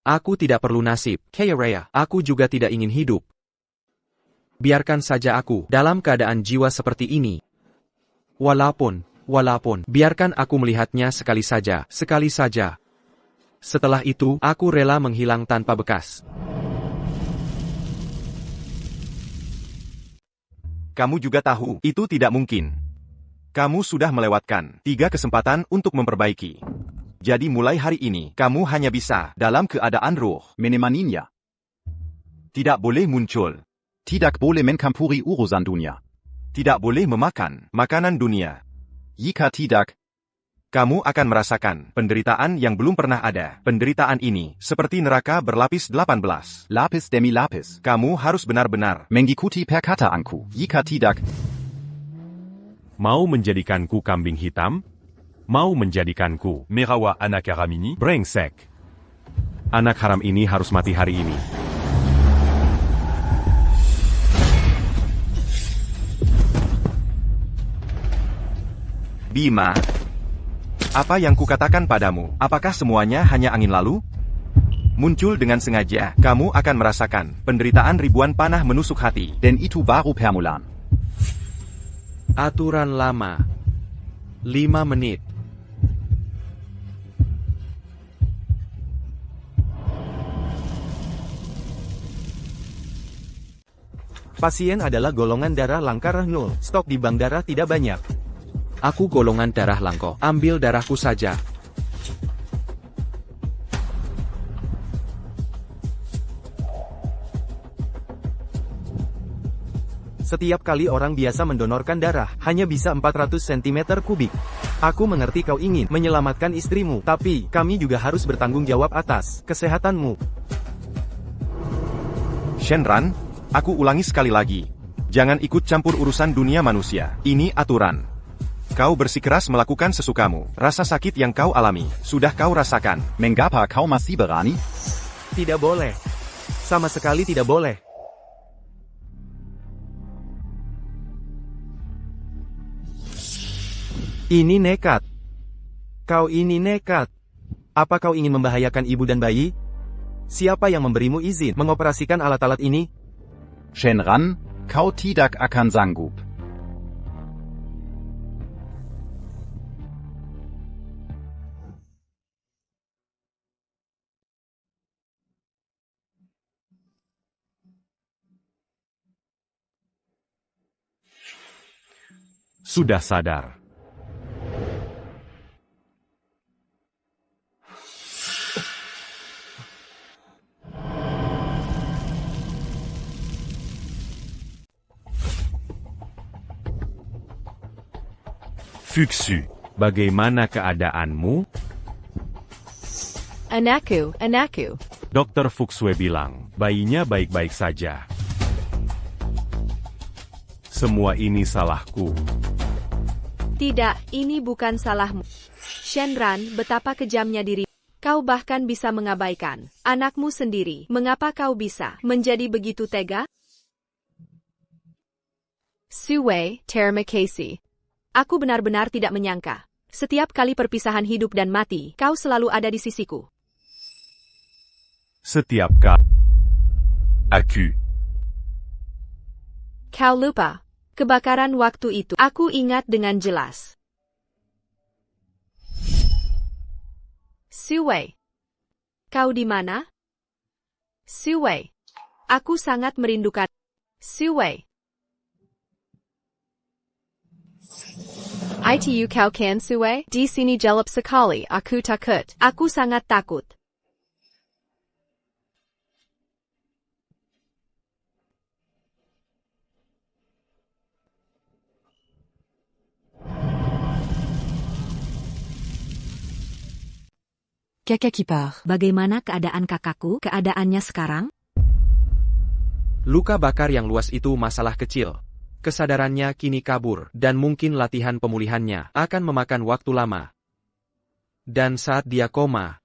Aku tidak perlu nasib, Kaya Raya. Aku juga tidak ingin hidup. Biarkan saja aku dalam keadaan jiwa seperti ini. Walaupun, biarkan aku melihatnya sekali saja. Setelah itu, aku rela menghilang tanpa bekas. Kamu juga tahu, itu tidak mungkin. Kamu sudah melewatkan 3 kesempatan untuk memperbaiki. Jadi mulai hari ini, kamu hanya bisa dalam keadaan roh. Menemaninya. Tidak boleh muncul. Tidak boleh mencampuri urusan dunia. Tidak boleh memakan makanan dunia. Jika tidak, kamu akan merasakan penderitaan yang belum pernah ada. Penderitaan ini seperti neraka berlapis 18. Lapis demi lapis. Kamu harus benar-benar mengikuti perkataanku. Jika tidak, Mau menjadikanku kambing hitam? Mau menjadikanku Merawa anak haram ini? Brengsek. Anak haram ini harus mati hari ini. Bima. Apa yang kukatakan padamu, apakah semuanya hanya angin lalu? Muncul dengan sengaja, kamu akan merasakan penderitaan ribuan panah menusuk hati. Dan itu baru permulaan. Aturan lama. 5 menit. Pasien adalah golongan darah langka 0. Stok di bank darah tidak banyak. Aku golongan darah langko. Ambil darahku saja. Setiap kali orang biasa mendonorkan darah, hanya bisa 400 cm kubik. Aku mengerti kau ingin menyelamatkan istrimu, tapi kami juga harus bertanggung jawab atas kesehatanmu. Shenran, aku ulangi sekali lagi. Jangan ikut campur urusan dunia manusia. Ini aturan. Kau bersikeras melakukan sesukamu. Rasa sakit yang kau alami, sudah kau rasakan. Mengapa kau masih berani? Tidak boleh. Sama sekali tidak boleh. Ini nekat. Kau ini nekat. Apa kau ingin membahayakan ibu dan bayi? Siapa yang memberimu izin mengoperasikan alat-alat ini? Shenran, kau tidak akan sanggup. Sudah sadar. Fuxu, bagaimana keadaanmu? Anakku. Dokter Fuxue bilang, bayinya baik-baik saja. Semua ini salahku. Tidak, ini bukan salahmu. Shenran, betapa kejamnya diri. Kau bahkan bisa mengabaikan anakmu sendiri. Mengapa kau bisa menjadi begitu tega? Sue, terima kasih. Aku benar-benar tidak menyangka. Setiap kali perpisahan hidup dan mati, kau selalu ada di sisiku. Setiap kali. Aku. Kau lupa. Kebakaran waktu itu, aku ingat dengan jelas. Sue. Kau di mana? Sue. Aku sangat merindukan. Sue. Itu kau kan Sue? Di sini jelap sekali, aku takut. Aku sangat takut. Kakak kipar. Bagaimana keadaan kakakku? Keadaannya sekarang? Luka bakar yang luas itu masalah kecil. Kesadarannya kini kabur, dan mungkin latihan pemulihannya akan memakan waktu lama. Dan saat dia koma,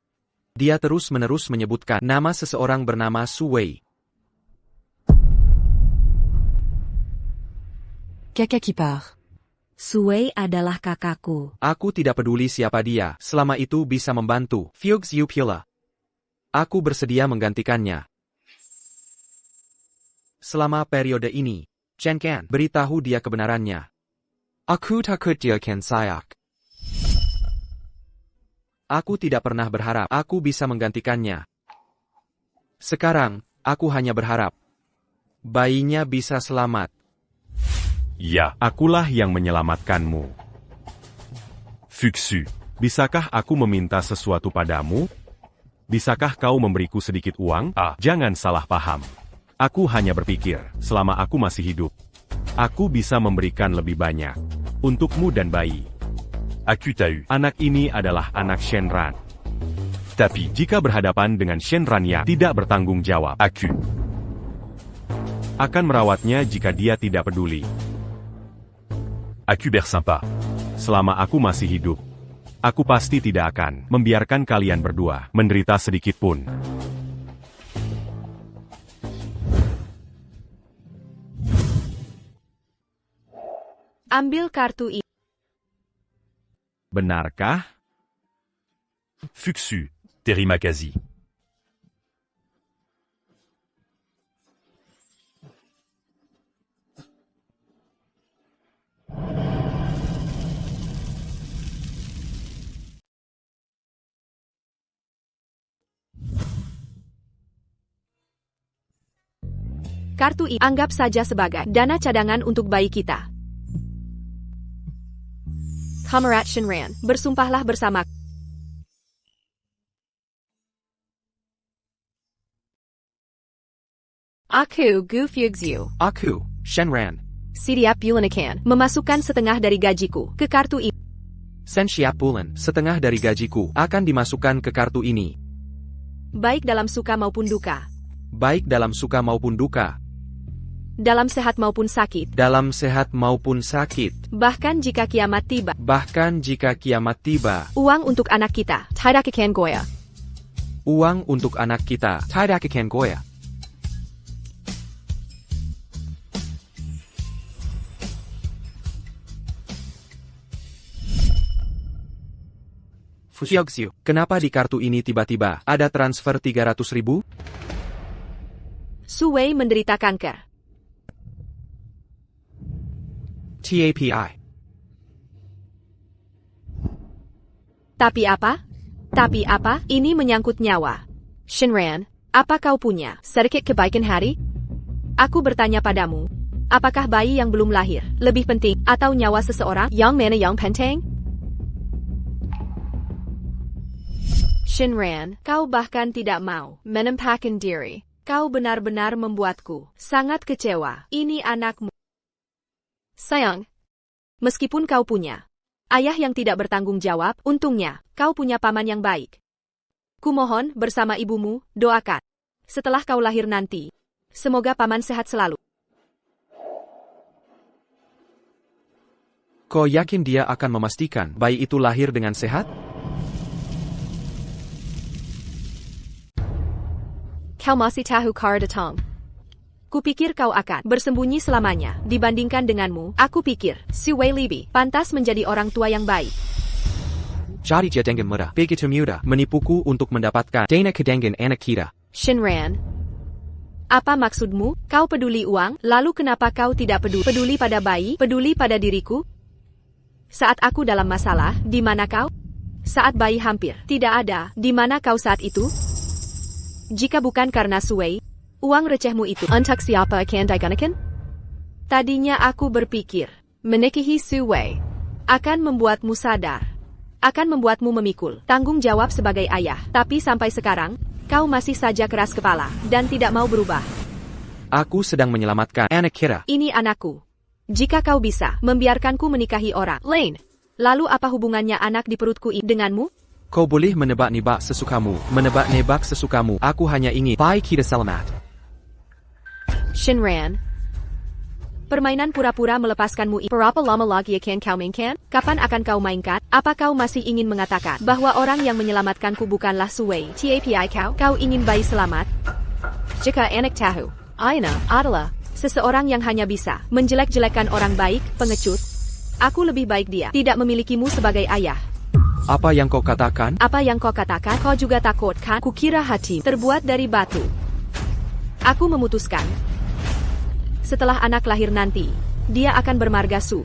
dia terus-menerus menyebutkan nama seseorang bernama Sue. Kakak kipar. Sue adalah kakakku. Aku tidak peduli siapa dia, selama itu bisa membantu. Fuchs Yupila. Aku bersedia menggantikannya. Selama periode ini, Chen Kan beritahu dia kebenarannya. Aku takut dia Ken Sayak. Aku tidak pernah berharap aku bisa menggantikannya. Sekarang, aku hanya berharap bayinya bisa selamat. Ya, akulah yang menyelamatkanmu. Fuxu, bisakah aku meminta sesuatu padamu? Bisakah kau memberiku sedikit uang? Jangan salah paham. Aku hanya berpikir, selama aku masih hidup, aku bisa memberikan lebih banyak untukmu dan bayi. Aku tahu, anak ini adalah anak Shenran. Tapi, jika berhadapan dengan Shenran-nya tidak bertanggung jawab, aku akan merawatnya jika dia tidak peduli. Aku bersampa. Selama aku masih hidup, aku pasti tidak akan membiarkan kalian berdua menderita sedikit pun. Ambil kartu ini. Benarkah? Fuxu, terima kasih. Kartu ini anggap saja sebagai dana cadangan untuk bayi kita. Comrade Shenran, bersumpahlah bersama. Aku Gu Fuxiu. Aku, Shenran. Siap Yulanakan, memasukkan setengah dari gajiku ke kartu ini. Sen siap bulan, setengah dari gajiku akan dimasukkan ke kartu ini. Baik dalam suka maupun duka. Baik dalam suka maupun duka. Dalam sehat maupun sakit. Dalam sehat maupun sakit. Bahkan jika kiamat tiba. Bahkan jika kiamat tiba. Uang untuk anak kita. Tidak akan goyah. Uang untuk anak kita. Tidak akan goyah. Fuxiu, kenapa di kartu ini tiba-tiba ada transfer 300.000? Su Wei menderita kanker. TAPI. Tapi apa? Tapi apa? Ini menyangkut nyawa. Shenran, apa kau punya sedikit kebaikan hati? Aku bertanya padamu, apakah bayi yang belum lahir lebih penting atau nyawa seseorang yang mana yang penting? Shenran, kau bahkan tidak mau menampakkan diri. Kau benar-benar membuatku sangat kecewa. Ini anakmu. Sayang, meskipun kau punya ayah yang tidak bertanggung jawab, untungnya kau punya paman yang baik. Kumohon bersama ibumu, doakan. Setelah kau lahir nanti, semoga paman sehat selalu. Kau yakin dia akan memastikan bayi itu lahir dengan sehat? Kau masih tahu Karadatong. Kupikir kau akan bersembunyi selamanya. Dibandingkan denganmu, aku pikir Su Wei lebih pantas menjadi orang tua yang baik. Jadi dia dengan mudah, begitu mudah menipuku untuk mendapatkan dana cadangan anak kita. Shenran, apa maksudmu? Kau peduli uang, lalu kenapa kau tidak peduli? Peduli pada bayi, peduli pada diriku? Saat aku dalam masalah, di mana kau? Saat bayi hampir tidak ada, di mana kau saat itu? Jika bukan karena Su Wei, uang recehmu itu untuk siapa akan digunakan? Tadinya aku berpikir, menikahi Su Wei akan membuatmu sadar, akan membuatmu memikul tanggung jawab sebagai ayah. Tapi sampai sekarang, kau masih saja keras kepala dan tidak mau berubah. Aku sedang menyelamatkan anak kita. Ini anakku. Jika kau bisa membiarkanku menikahi orang lain, lalu apa hubungannya anak di perutku ini denganmu? Kau boleh menebak-nebak sesukamu, menebak-nebak sesukamu. Aku hanya ingin bayi kita selamat. Shenran, permainan pura-pura melepaskanmu ini. Berapa lama lagi akan kau mainkan? Kapan akan kau mainkan? Apa kau masih ingin mengatakan bahwa orang yang menyelamatkanku bukanlah Su Wei? TAPI kau ingin bayi selamat? Jika anak tahu, Aina adalah seseorang yang hanya bisa menjelek-jelekan orang baik, pengecut, aku lebih baik dia tidak memilikimu sebagai ayah. Apa yang kau katakan? Apa yang kau katakan? Kau juga takut kan? Kukira hati terbuat dari batu. Aku memutuskan, setelah anak lahir nanti, dia akan bermarga Su.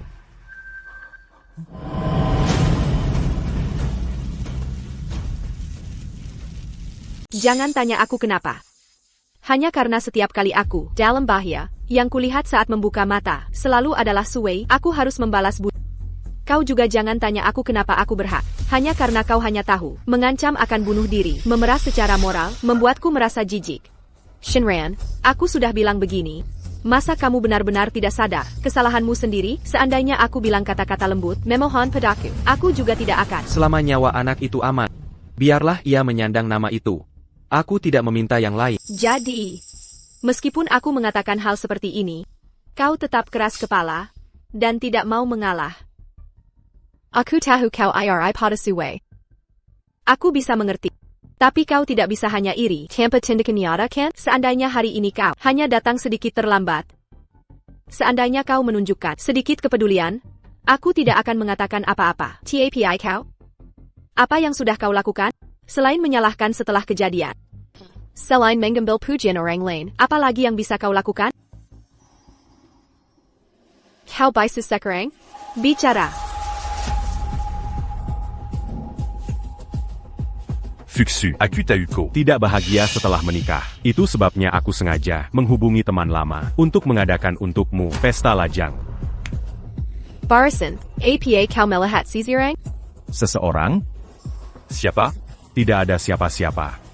Jangan tanya aku kenapa. Hanya karena setiap kali aku dalam bahaya, yang kulihat saat membuka mata, selalu adalah Sui, aku harus membalas budi. Kau juga jangan tanya aku kenapa aku berhak. Hanya karena kau hanya tahu, mengancam akan bunuh diri, memeras secara moral, membuatku merasa jijik. Shinran, aku sudah bilang begini. Masa kamu benar-benar tidak sadar, kesalahanmu sendiri, seandainya aku bilang kata-kata lembut, memohon padaku, aku juga tidak akan. Selama nyawa anak itu aman, biarlah ia menyandang nama itu. Aku tidak meminta yang lain. Jadi, meskipun aku mengatakan hal seperti ini, kau tetap keras kepala, dan tidak mau mengalah. Aku tahu kau iri pada Sui. Aku bisa mengerti. Tapi kau tidak bisa hanya iri, tanpa tindakan nyata kan? Seandainya hari ini kau hanya datang sedikit terlambat. Seandainya kau menunjukkan sedikit kepedulian, aku tidak akan mengatakan apa-apa. Tapi kau? Apa yang sudah kau lakukan? Selain menyalahkan setelah kejadian. Selain mengambil pujian orang lain, apa lagi yang bisa kau lakukan? Kau bisa sekarang? Bicara. Fuxu, aku Tauko. Tidak bahagia setelah menikah. Itu sebabnya aku sengaja menghubungi teman lama untuk mengadakan untukmu pesta lajang. Barasan, apa kau melihat seseorang? Seseorang? Siapa? Tidak ada siapa-siapa.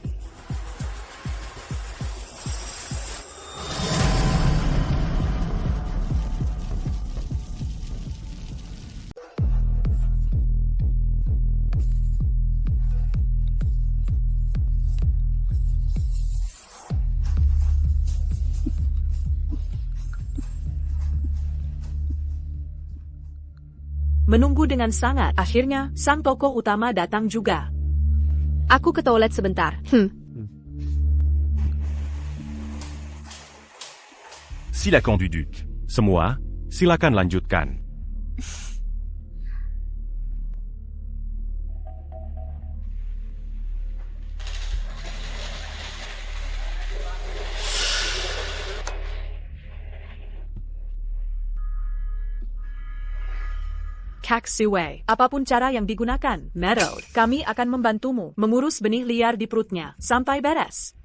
Menunggu dengan sangat, akhirnya, sang tokoh utama datang juga. Aku ke toilet sebentar. Silakan duduk. Semua, silakan lanjutkan. Kak Sui, apapun cara yang digunakan, Meadow, kami akan membantumu mengurus benih liar di perutnya sampai beres.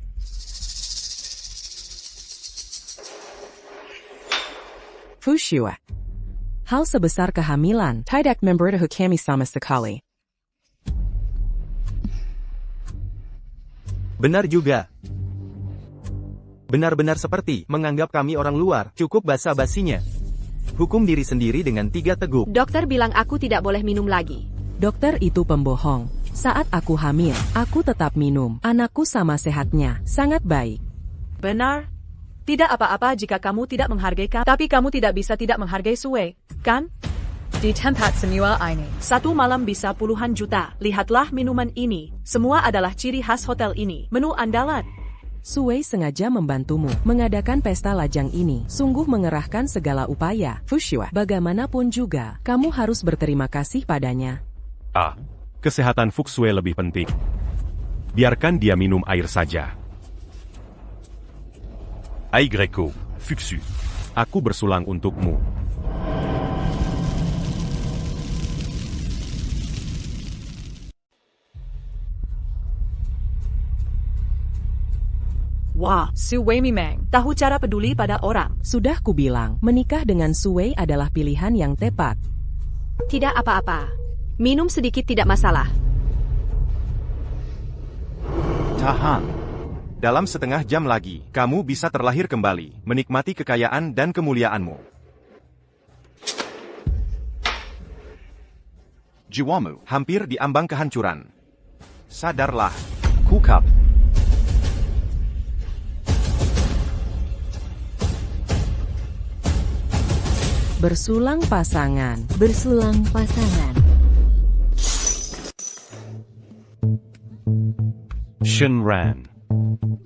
Fushua. Hal sebesar kehamilan, tidak memberitahu kami sama sekali. Benar juga. Benar-benar seperti menganggap kami orang luar, cukup basa-basinya. Hukum diri sendiri dengan 3 teguk. Dokter bilang aku tidak boleh minum lagi. Dokter itu pembohong. Saat aku hamil, aku tetap minum. Anakku sama sehatnya, sangat baik. Benar. Tidak apa-apa jika kamu tidak menghargai kami, tapi kamu tidak bisa tidak menghargai Sui, kan? Di tempat semua ini. Satu malam bisa puluhan juta. Lihatlah minuman ini. Semua adalah ciri khas hotel ini. Menu andalan. Sui sengaja membantumu mengadakan pesta lajang ini. Sungguh mengerahkan segala upaya. Fushua, bagaimanapun juga, kamu harus berterima kasih padanya. Kesehatan Fuxue lebih penting. Biarkan dia minum air saja. Ai Greco, Fuxu. Aku bersulang untukmu. Wah, Sui memang tahu cara peduli pada orang. Sudah kubilang, menikah dengan Sui adalah pilihan yang tepat. Tidak apa-apa. Minum sedikit tidak masalah. Tahan. Dalam setengah jam lagi, kamu bisa terlahir kembali, menikmati kekayaan dan kemuliaanmu. Jiwamu hampir di ambang kehancuran. Sadarlah. Kukap. Bersulang pasangan. Bersulang pasangan. Shinran.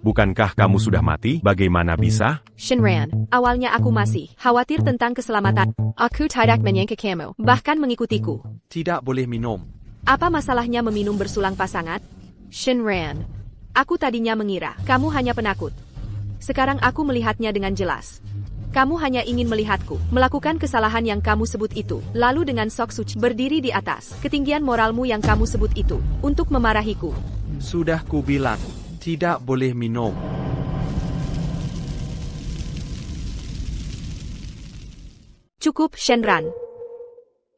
Bukankah kamu sudah mati? Bagaimana bisa? Shinran, awalnya aku masih khawatir tentang keselamatan. Aku tidak menyangka kamu, bahkan mengikutiku. Tidak boleh minum. Apa masalahnya meminum bersulang pasangan? Shinran, aku tadinya mengira kamu hanya penakut. Sekarang aku melihatnya dengan jelas. Kamu hanya ingin melihatku melakukan kesalahan yang kamu sebut itu, lalu dengan sok suci berdiri di atas ketinggian moralmu yang kamu sebut itu, untuk memarahiku. Sudah ku bilang, Tidak boleh minum. Cukup, Shenran.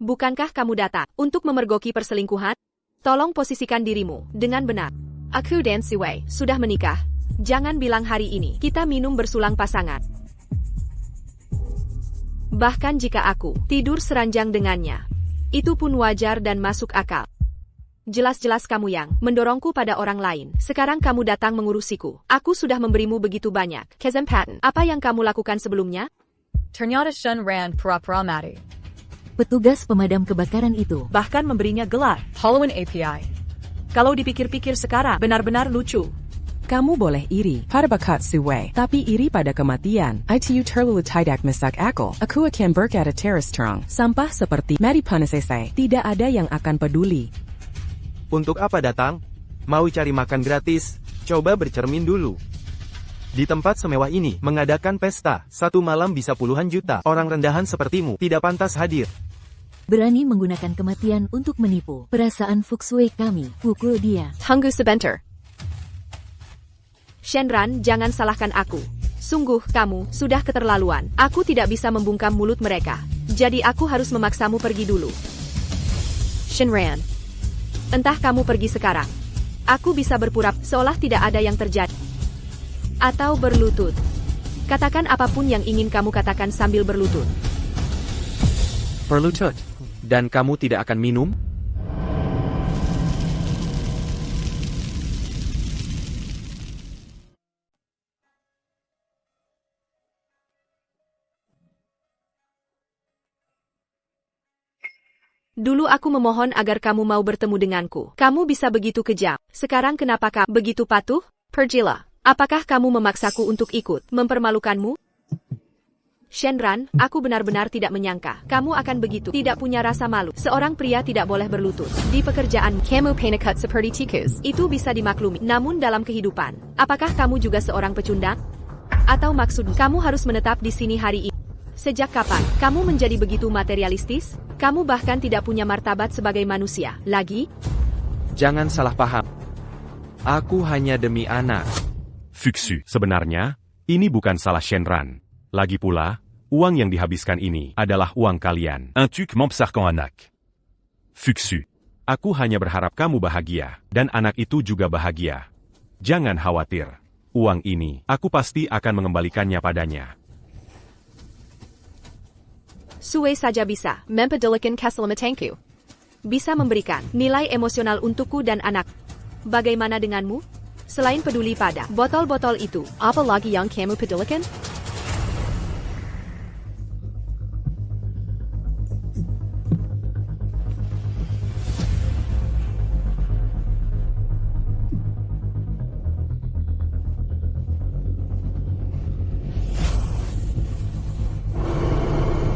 Bukankah kamu datang untuk memergoki perselingkuhan? Tolong posisikan dirimu dengan benar. Aku dan Siwei sudah menikah. Jangan bilang hari ini kita minum bersulang pasangan. Bahkan jika aku tidur seranjang dengannya, itu pun wajar dan masuk akal. Jelas-jelas kamu yang mendorongku pada orang lain. Sekarang kamu datang mengurusiku. Aku sudah memberimu begitu banyak kesempatan. Apa yang kamu lakukan sebelumnya? Ternyata Shenran pura-pura mati. Petugas pemadam kebakaran itu Bahkan memberinya gelar Halloween API. Kalau dipikir-pikir sekarang, benar-benar lucu. Kamu boleh iri pada bakat Siwei, tapi iri pada kematian. Itu terlalu tidak masuk akal. Aku akan berkata terus terang. Sampah seperti Mari Panasese tidak ada yang akan peduli. Untuk apa datang? Mau cari makan gratis? Coba bercermin dulu. Di tempat semewah ini, mengadakan pesta, satu malam bisa puluhan juta. Orang rendahan sepertimu tidak pantas hadir. berani menggunakan kematian untuk menipu perasaan Fuxue kami. Pukul dia. Tunggu sebentar. Shenran, jangan salahkan aku. Sungguh, kamu sudah keterlaluan. Aku tidak bisa membungkam mulut mereka. Jadi aku harus memaksamu pergi dulu. Shenran, entah kamu pergi sekarang. Aku bisa berpura seolah tidak ada yang terjadi. Atau berlutut. Katakan apapun yang ingin kamu katakan sambil berlutut. Berlutut. Dan kamu tidak akan minum? Dulu aku memohon agar kamu mau bertemu denganku. Kamu bisa begitu kejam. Sekarang kenapa kamu begitu patuh? Pergilah. Apakah kamu memaksaku untuk ikut mempermalukanmu? Shenran, aku benar-benar tidak menyangka kamu akan begitu tidak punya rasa malu. Seorang pria tidak boleh berlutut di pekerjaan. Kamu penekat seperti tikus. Itu bisa dimaklumi. Namun dalam kehidupan, apakah kamu juga seorang pecundang? Atau maksud kamu harus menetap di sini hari ini? Sejak kapan kamu menjadi begitu materialistis? Kamu bahkan tidak punya martabat sebagai manusia. Lagi? Jangan salah paham. Aku hanya demi anak. Fuxu, sebenarnya, ini bukan salah Shenran. Lagi pula, uang yang dihabiskan ini adalah uang kalian. Un truc membesarkan anak. Fuxu, aku hanya berharap kamu bahagia, dan anak itu juga bahagia. Jangan khawatir. Uang ini, aku pasti akan mengembalikannya padanya. Sue saja bisa mempedulikan keselamatanku. Bisa memberikan nilai emosional untukku dan anak. Bagaimana denganmu? Selain peduli pada botol-botol itu, apa lagi yang kamu pedulikan?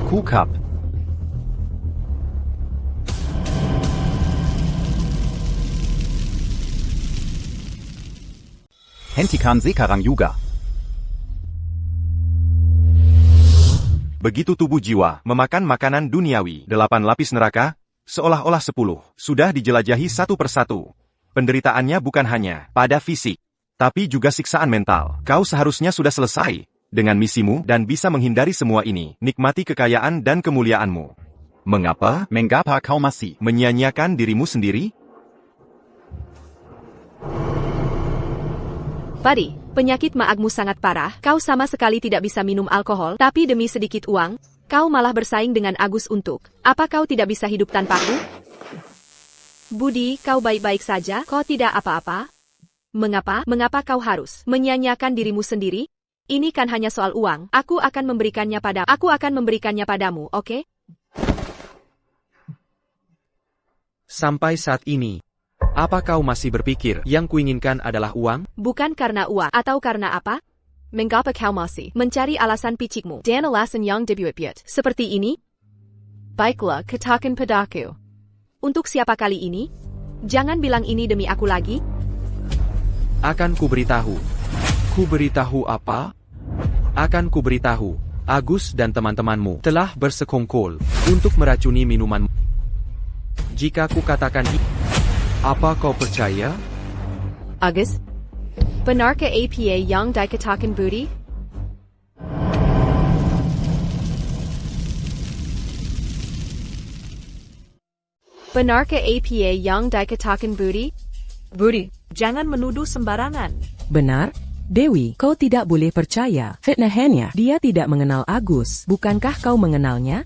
Kuhcup. Hentikan sekarang juga. Begitu tubuh jiwa memakan makanan duniawi, 8 lapis neraka, seolah-olah 10, sudah dijelajahi satu persatu. Penderitaannya bukan hanya pada fisik, tapi juga siksaan mental. Kau seharusnya sudah selesai dengan misimu dan bisa menghindari semua ini. Nikmati kekayaan dan kemuliaanmu. Mengapa? Mengapa kau masih menyia-nyiakan dirimu sendiri? Buddy, penyakit maagmu sangat parah. Kau sama sekali tidak bisa minum alkohol, tapi demi sedikit uang, kau malah bersaing dengan Agus untuk. Apa kau tidak bisa hidup tanpaku? Budi, kau baik-baik saja? Kau tidak apa-apa? Mengapa? Mengapa kau harus menyia-nyiakan dirimu sendiri? Ini kan hanya soal uang. Aku akan memberikannya padamu, oke? Sampai saat ini, apa kau masih berpikir yang kuinginkan adalah uang? Bukan karena uang, atau karena apa? Mengapa kau masih mencari alasan picikmu dan alasan yang debuit seperti ini? Baiklah, katakan padaku. Untuk siapa kali ini? Jangan bilang ini demi aku lagi. Akan kuberitahu. Kuberitahu apa? Akan kuberitahu, Agus dan teman-temanmu telah bersekongkol untuk meracuni minumanmu. Jika ku katakan apa kau percaya? Agus? Benar ke apa yang dikatakan Budi? Benar ke apa yang dikatakan Budi? Budi, jangan menuduh sembarangan. Benar? Dewi, kau tidak boleh percaya. Fitnahannya, dia tidak mengenal Agus. Bukankah kau mengenalnya?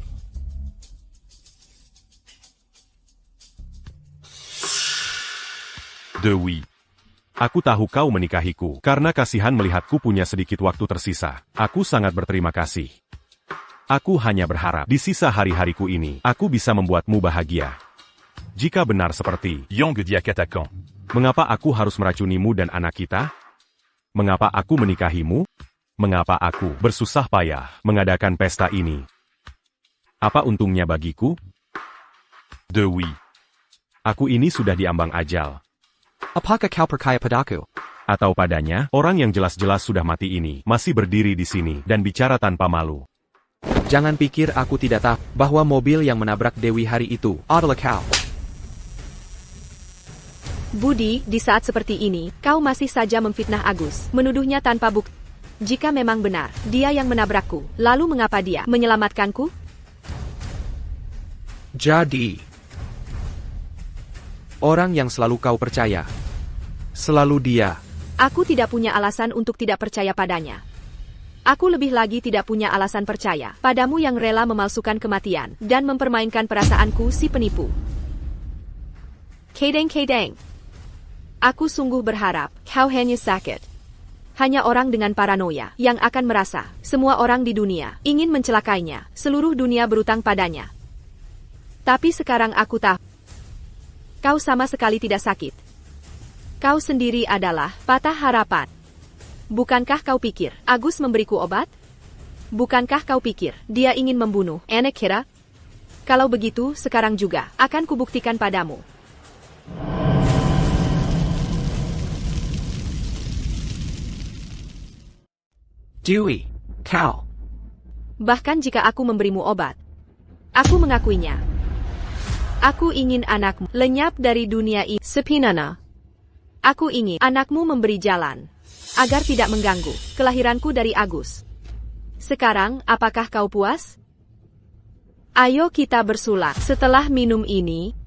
Dewi. Aku tahu kau menikahiku, karena kasihan melihatku punya sedikit waktu tersisa. Aku sangat berterima kasih. Aku hanya berharap, di sisa hari-hariku ini, aku bisa membuatmu bahagia. Jika benar seperti yang dia katakan, mengapa aku harus meracunimu dan anak kita? Mengapa aku menikahimu? Mengapa aku bersusah payah mengadakan pesta ini? Apa untungnya bagiku? Dewi. Aku ini sudah diambang ajal. Apakah kau percaya padaku? Atau padanya, orang yang jelas-jelas sudah mati ini, masih berdiri di sini, dan bicara tanpa malu. Jangan pikir aku tidak tahu bahwa mobil yang menabrak Dewi hari itu adalah kau. Budi, di saat seperti ini, kau masih saja memfitnah Agus, menuduhnya tanpa bukti. Jika memang benar, dia yang menabrakku, lalu mengapa dia menyelamatkanku? Jadi, orang yang selalu kau percaya, selalu dia. Aku tidak punya alasan untuk tidak percaya padanya. Aku lebih lagi tidak punya alasan percaya padamu yang rela memalsukan kematian dan mempermainkan perasaanku si penipu. Kedeng. Aku sungguh berharap kau hanya sakit. Hanya orang dengan paranoia yang akan merasa semua orang di dunia ingin mencelakainya, seluruh dunia berutang padanya. Tapi sekarang aku tahu, kau sama sekali tidak sakit. Kau sendiri adalah patah harapan. Bukankah kau pikir Agus memberiku obat? Bukankah kau pikir dia ingin membunuh anak kita? Kalau begitu, sekarang juga akan kubuktikan padamu. Dewi, kau. Bahkan jika aku memberimu obat, aku mengakuinya. Aku ingin anakmu lenyap dari dunia ini. Sepinana. Aku ingin anakmu memberi jalan, agar tidak mengganggu kelahiranku dari Agus. Sekarang, apakah kau puas? Ayo kita bersulak. Setelah minum ini,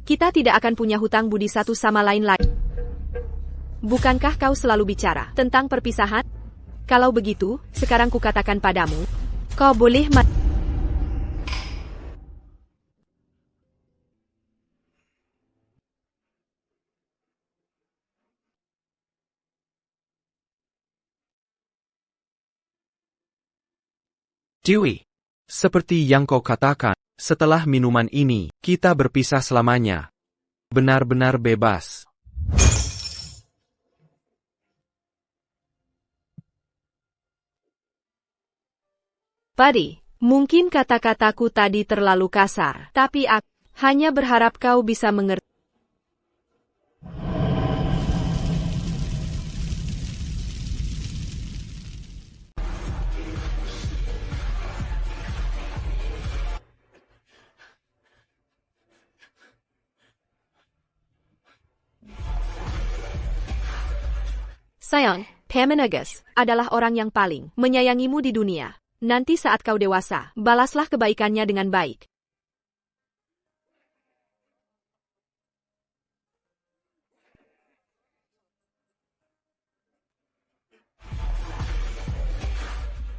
kita tidak akan punya hutang budi satu sama lain lagi. Bukankah kau selalu bicara tentang perpisahan? Kalau begitu, sekarang kukatakan padamu, kau boleh Dewi, seperti yang kau katakan, setelah minuman ini, kita berpisah selamanya. Benar-benar bebas. Padi, mungkin kata-kataku tadi terlalu kasar, tapi aku hanya berharap kau bisa mengerti. Sayang, Pamanagas adalah orang yang paling menyayangimu di dunia. Nanti saat kau dewasa, balaslah kebaikannya dengan baik.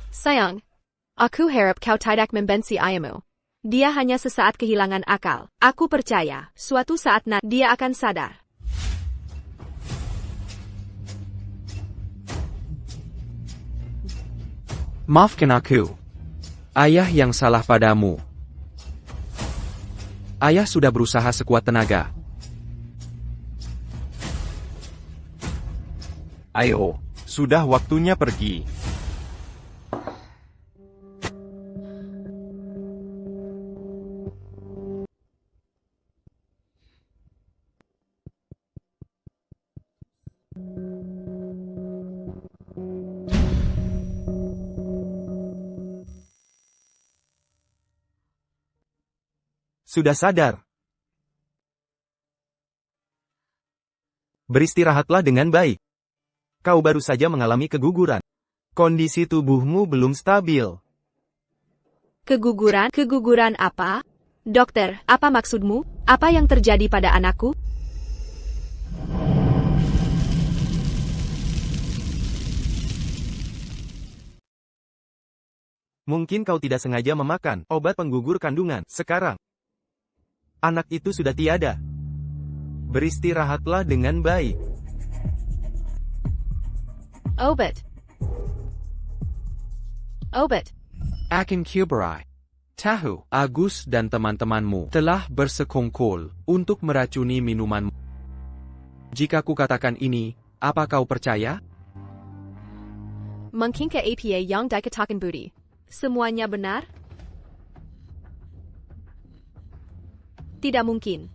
Sayang, aku harap kau tidak membenci ayahmu. Dia hanya sesaat kehilangan akal. Aku percaya, suatu saat nanti dia akan sadar. Maafkan aku. Ayah yang salah padamu. Ayah sudah berusaha sekuat tenaga. Ayo, sudah waktunya pergi. Sudah sadar. Beristirahatlah dengan baik. Kau baru saja mengalami keguguran. Kondisi tubuhmu belum stabil. Keguguran? Keguguran apa? Dokter, apa maksudmu? Apa yang terjadi pada anakku? Mungkin kau tidak sengaja memakan obat penggugur kandungan. Sekarang, anak itu sudah tiada. Beristirahatlah dengan baik. Obat. Obat. Akin Kuberai. Tahu, Agus dan teman-temanmu telah bersekongkol untuk meracuni minumanmu. Jika kukatakan ini, apa kau percaya? Mungkin ke APA yang dikatakan Budi. Semuanya benar? Tidak mungkin.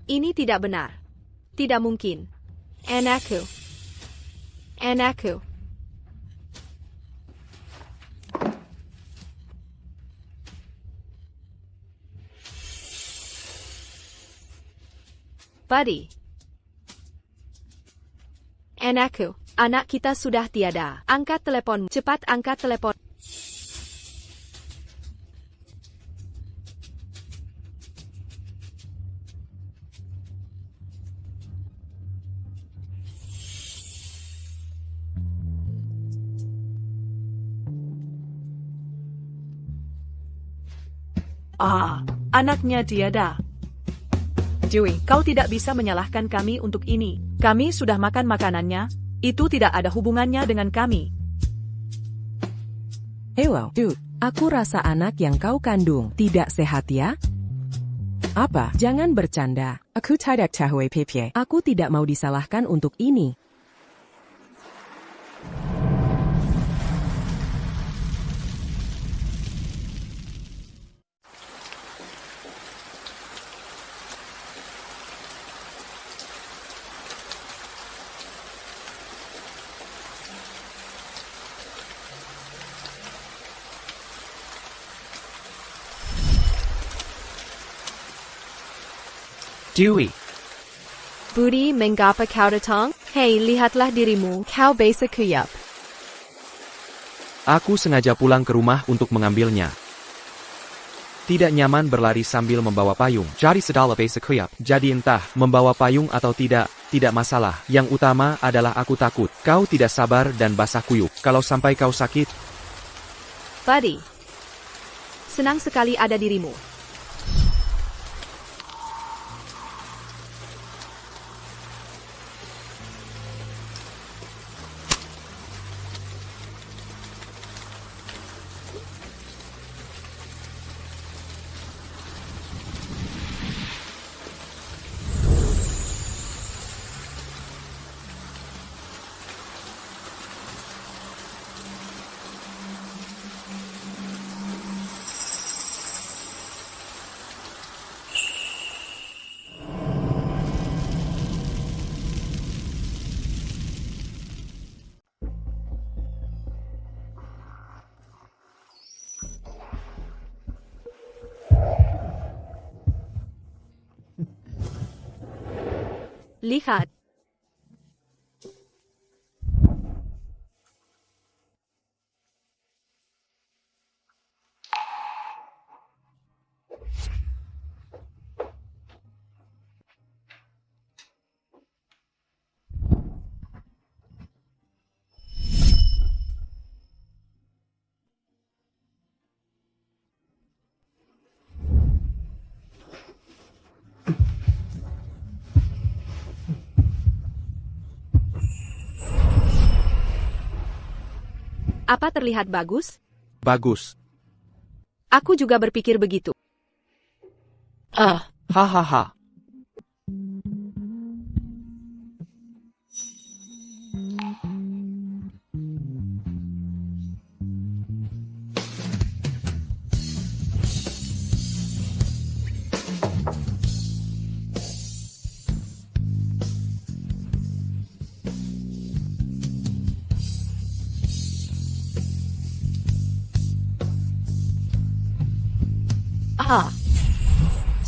Ini tidak benar. Tidak mungkin. Anakku. Anakku. Buddy. Anakku, anak kita sudah tiada. Angkat teleponmu. Cepat angkat telepon. Anaknya tiada. Dewey, kau tidak bisa menyalahkan kami untuk ini. Kami sudah makan makanannya. Itu tidak ada hubungannya dengan kami. Hello, dude. Aku rasa anak yang kau kandung tidak sehat ya? Apa? Jangan bercanda. Aku tidak tahu apa. Aku tidak mau disalahkan untuk ini. Dewey. Budi, mengapa kau datang? Hei, lihatlah dirimu. Kau bisa kuyap. Aku sengaja pulang ke rumah untuk mengambilnya. Tidak nyaman berlari sambil membawa payung. Jadi sedala basic kuyap. Jadi entah membawa payung atau tidak masalah. Yang utama adalah aku takut. Kau tidak sabar dan basah kuyup. Kalau sampai kau sakit. Buddy. Senang sekali ada dirimu. Lihat. Apa terlihat bagus? Bagus. Aku juga berpikir begitu. Hahaha.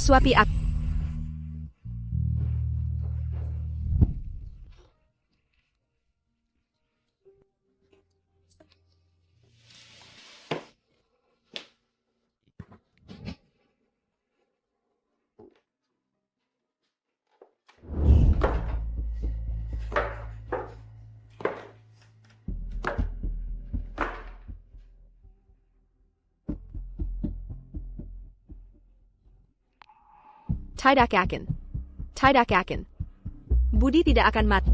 Suapi aku. Tidak akan. Tidak akan. Budi tidak akan mati.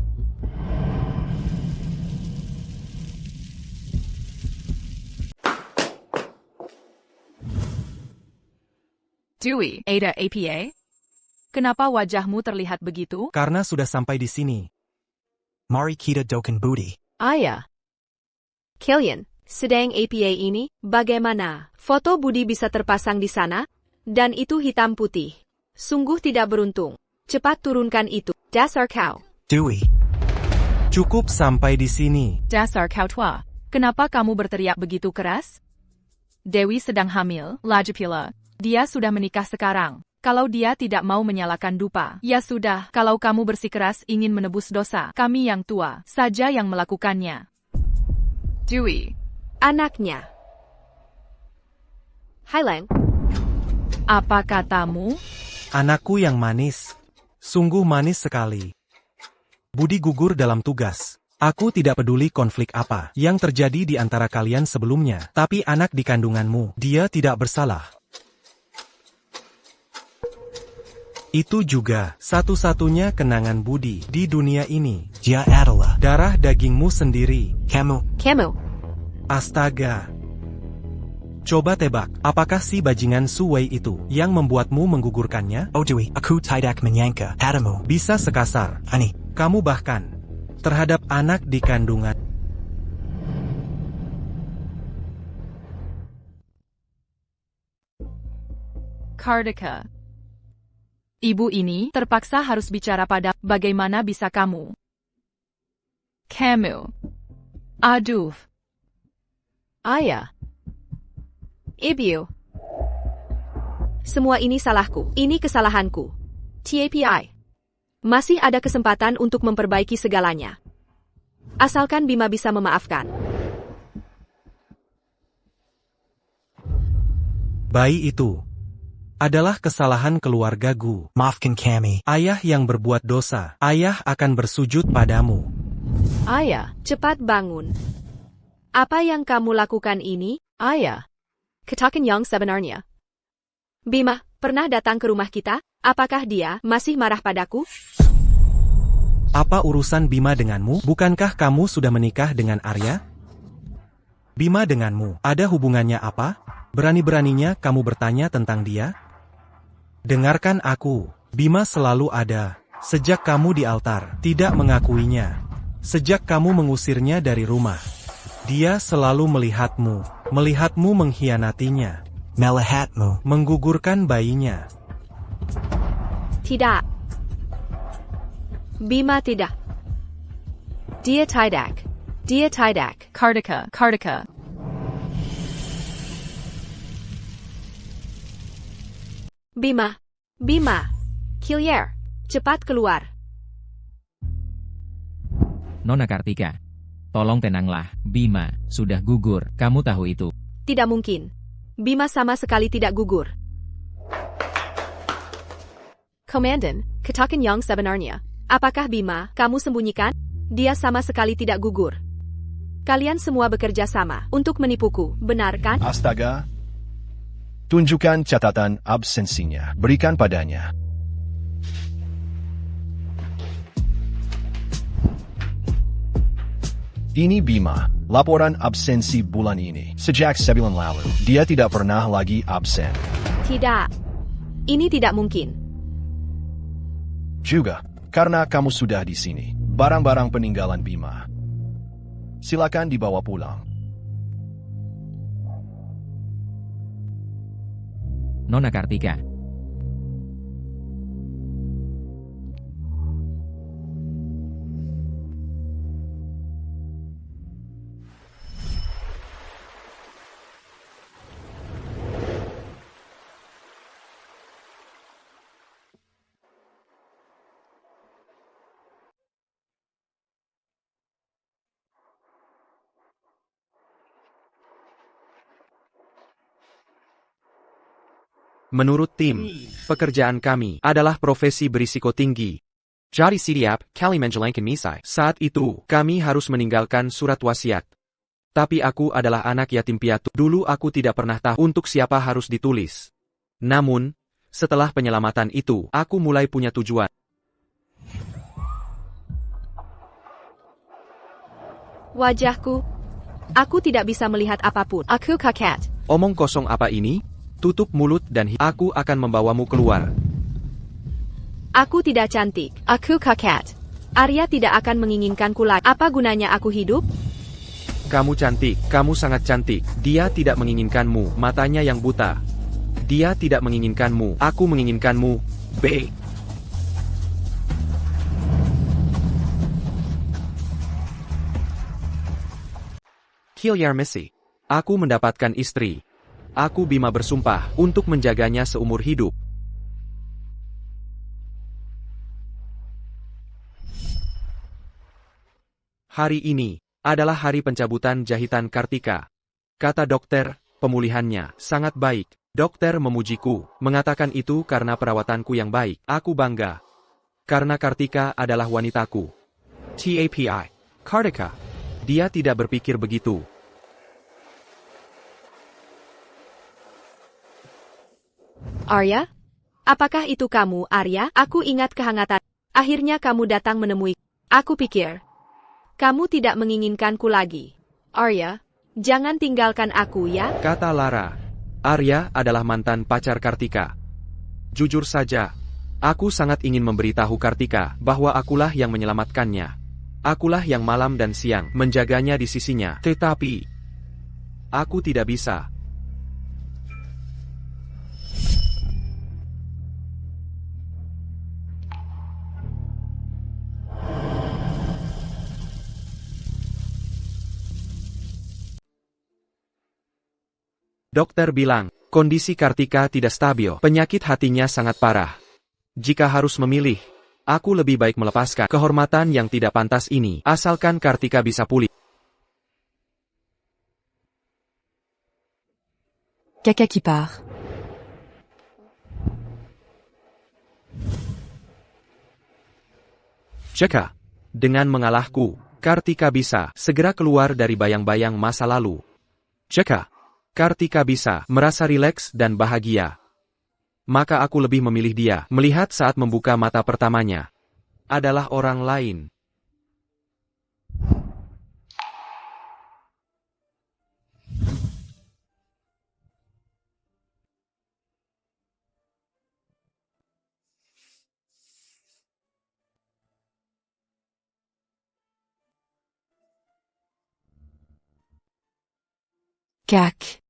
Dewey, Ada APA? Kenapa wajahmu terlihat begitu? Karena sudah sampai di sini. Mari kita doken Budi. Ayah. Killian, sedang APA ini, bagaimana? Foto Budi bisa terpasang di sana? Dan itu hitam putih. Sungguh tidak beruntung. Cepat turunkan itu. Dasar kau. Dewey. Cukup sampai di sini. Dasar kau tua. Kenapa kamu berteriak begitu keras? Dewi sedang hamil, lagi pula. Dia sudah menikah sekarang. Kalau dia tidak mau menyalakan dupa, ya sudah. Kalau kamu bersikeras ingin menebus dosa, kami yang tua saja yang melakukannya. Dewey. Anaknya. Highland. Apa katamu? Anakku yang manis. Sungguh manis sekali. Budi gugur dalam tugas. Aku tidak peduli konflik apa yang terjadi di antara kalian sebelumnya. Tapi anak di kandunganmu, dia tidak bersalah. Itu juga satu-satunya kenangan Budi di dunia ini. Dia adalah darah dagingmu sendiri. Kamu. Astaga. Coba tebak, apakah si bajingan Suwei itu yang membuatmu menggugurkannya? Oh Dewi, aku tidak menyangka padamu bisa sekasar. Ani, kamu bahkan terhadap anak di kandungan. Kartika. Ibu ini terpaksa harus bicara pada bagaimana bisa kamu. Kamu. Aduh. Ayah. Ibu. Semua ini salahku. Ini kesalahanku. TAPI. Masih ada kesempatan untuk memperbaiki segalanya. Asalkan Bima bisa memaafkan. Bayi itu adalah kesalahan keluarga Gu. Maafkan kami. Ayah yang berbuat dosa. Ayah akan bersujud padamu. Ayah, cepat bangun. Apa yang kamu lakukan ini, Ayah? Katakan yang sebenarnya. Bima, pernah datang ke rumah kita? Apakah dia masih marah padaku? Apa urusan Bima denganmu? Bukankah kamu sudah menikah dengan Arya? Bima denganmu, ada hubungannya apa? Berani-beraninya kamu bertanya tentang dia? Dengarkan aku, Bima selalu ada. Sejak kamu di altar, tidak mengakuinya. Sejak kamu mengusirnya dari rumah. Dia selalu melihatmu mengkhianatinya. Melihatmu menggugurkan bayinya. Tidak. Bima tidak. Dia tidak. Dia tidak. Kartika. Bima. Killier, cepat keluar. Nona Kartika. Tolong tenanglah, Bima sudah gugur, kamu tahu itu. Tidak mungkin. Bima sama sekali tidak gugur. Komandan, katakan yang sebenarnya. Apakah Bima kamu sembunyikan? Dia sama sekali tidak gugur. Kalian semua bekerja sama untuk menipuku, benar kan? Astaga. Tunjukkan catatan absensinya. Berikan padanya. Ini Bima, laporan absensi bulan ini. Sejak sebulan lalu, dia tidak pernah lagi absen. Tidak. Ini tidak mungkin. Juga, karena kamu sudah di sini. Barang-barang peninggalan Bima. Silakan dibawa pulang. Nona Kartika. Menurut tim, pekerjaan kami adalah profesi berisiko tinggi. Jadi siap, kali menjalankan misi. Saat itu, kami harus meninggalkan surat wasiat. Tapi aku adalah anak yatim piatu. Dulu aku tidak pernah tahu untuk siapa harus ditulis. Namun, Setelah penyelamatan itu, aku mulai punya tujuan. Wajahku. Aku tidak bisa melihat apapun. Aku kaget. Omong kosong apa ini? Tutup mulut dan aku akan membawamu keluar. Aku tidak cantik. Aku kaget. Arya tidak akan menginginkanku lagi. Apa gunanya aku hidup? Kamu cantik, kamu sangat cantik. Dia tidak menginginkanmu, matanya yang buta. Dia tidak menginginkanmu, aku menginginkanmu. B. Kilyar Missy. Aku mendapatkan istri. Aku Bima bersumpah untuk menjaganya seumur hidup. Hari ini adalah hari pencabutan jahitan Kartika. Kata dokter, pemulihannya sangat baik. Dokter memujiku, mengatakan itu karena perawatanku yang baik. Aku bangga. Karena Kartika adalah wanitaku. TAPI. Kartika. Dia tidak berpikir begitu. Arya? Apakah itu kamu, Arya? Aku ingat kehangatan. Akhirnya kamu datang menemui. Aku pikir, kamu tidak menginginkanku lagi. Arya, jangan tinggalkan aku ya. Kata Lara. Arya adalah mantan pacar Kartika. Jujur saja, aku sangat ingin memberitahu Kartika bahwa akulah yang menyelamatkannya. Akulah yang malam dan siang menjaganya di sisinya. Tetapi, aku tidak bisa. Dokter bilang, kondisi Kartika tidak stabil. Penyakit hatinya sangat parah. Jika harus memilih, aku lebih baik melepaskan kehormatan yang tidak pantas ini, asalkan Kartika bisa pulih. Caca qui part. Jika, dengan mengalahku, Kartika bisa segera keluar dari bayang-bayang masa lalu. Jika, Kartika bisa merasa rileks dan bahagia. Maka aku lebih memilih dia. Melihat saat membuka mata pertamanya adalah orang lain. Cac.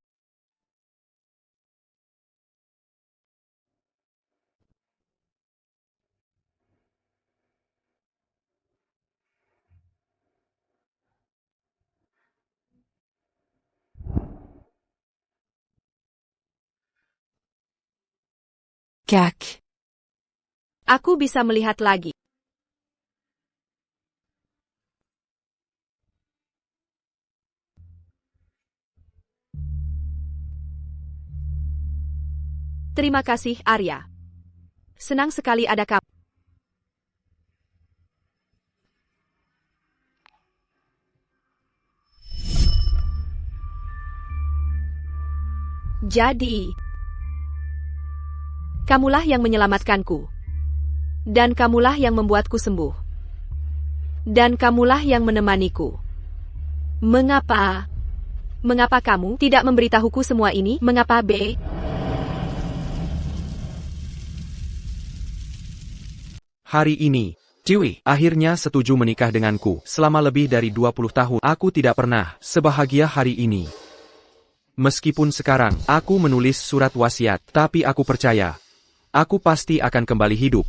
Cac. Aku bisa melihat lagi. Terima kasih, Arya. Senang sekali ada kamu. Jadi, kamulah yang menyelamatkanku. Dan kamulah yang membuatku sembuh. Dan kamulah yang menemaniku. Mengapa? Mengapa kamu tidak memberitahuku semua ini? Mengapa, B? Hari ini, Dewi akhirnya setuju menikah denganku. Selama lebih dari 20 tahun, aku tidak pernah sebahagia hari ini. Meskipun sekarang, aku menulis surat wasiat, tapi aku percaya, aku pasti akan kembali hidup.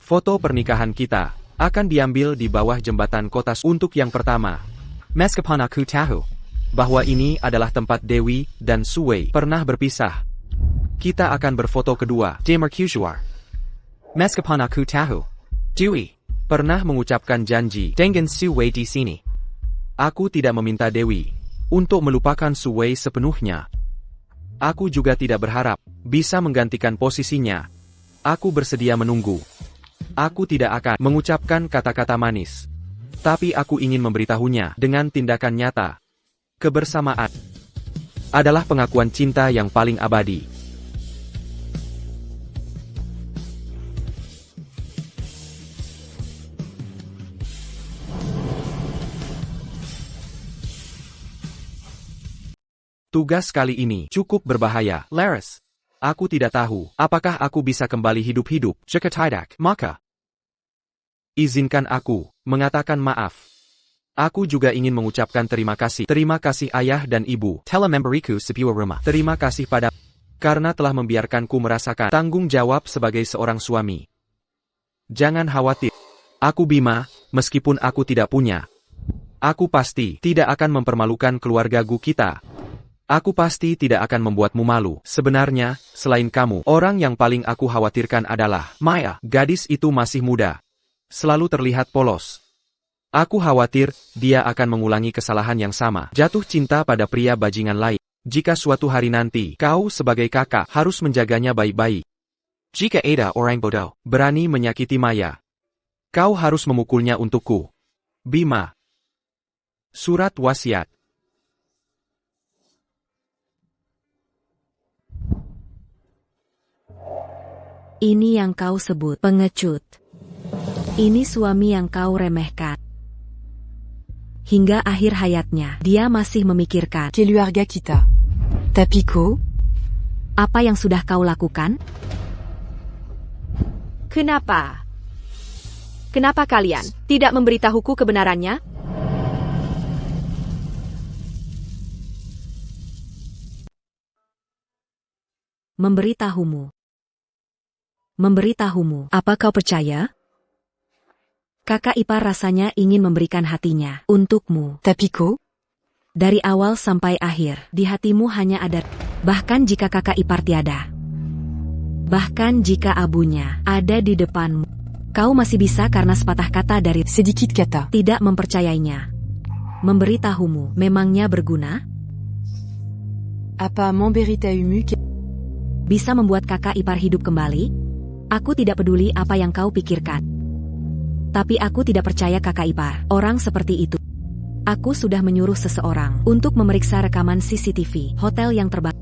Foto pernikahan kita akan diambil di bawah jembatan kota. Untuk yang pertama, meskipun aku tahu bahwa ini adalah tempat Dewi dan Suwei pernah berpisah, kita akan berfoto kedua di Mercusuar. Meskipun aku tahu Dewi pernah mengucapkan janji dengan Suwei di sini, aku tidak meminta Dewi untuk melupakan Suwei sepenuhnya. Aku juga tidak berharap bisa menggantikan posisinya. Aku bersedia menunggu. Aku tidak akan mengucapkan kata-kata manis, tapi aku ingin memberitahunya dengan tindakan nyata. Kebersamaan. adalah pengakuan cinta yang paling abadi. Tugas kali ini cukup berbahaya, Laris. Aku tidak tahu, apakah aku bisa kembali hidup-hidup, jika tidak, maka izinkan aku mengatakan maaf. Aku juga ingin mengucapkan terima kasih. Terima kasih ayah dan ibu, telah memberiku sebuah rumah. Terima kasih pada karena telah membiarkanku merasakan tanggung jawab sebagai seorang suami. Jangan khawatir. Aku Bima, meskipun aku tidak punya. Aku pasti tidak akan mempermalukan keluargaku kita. Aku pasti tidak akan membuatmu malu. Sebenarnya, selain kamu, orang yang paling aku khawatirkan adalah Maya. Gadis itu masih muda. Selalu terlihat polos. Aku khawatir, dia akan mengulangi kesalahan yang sama. Jatuh cinta pada pria bajingan lain. Jika suatu hari nanti, kau sebagai kakak harus menjaganya baik-baik. Jika ada orang bodoh berani menyakiti Maya, kau harus memukulnya untukku. Bima. Surat wasiat. Ini yang kau sebut pengecut. Ini suami yang kau remehkan. Hingga akhir hayatnya, dia masih memikirkan. Keluarga kita. Tapi kau? Apa yang sudah kau lakukan? Kenapa? Kenapa kalian tidak memberitahuku kebenarannya? Memberitahumu, apa kau percaya? Kakak ipar rasanya ingin memberikan hatinya untukmu. Tapi kau? Dari awal sampai akhir, di hatimu hanya ada, bahkan jika kakak ipar tiada. Bahkan jika abunya ada di depanmu, kau masih bisa karena sepatah kata dari sedikit kata tidak mempercayainya. Memberitahumu memangnya berguna? Apa memberitahumu bisa membuat kakak ipar hidup kembali? Aku tidak peduli apa yang kau pikirkan. Tapi aku tidak percaya kakak ipar, orang seperti itu. Aku sudah menyuruh seseorang untuk memeriksa rekaman CCTV hotel yang terbakar.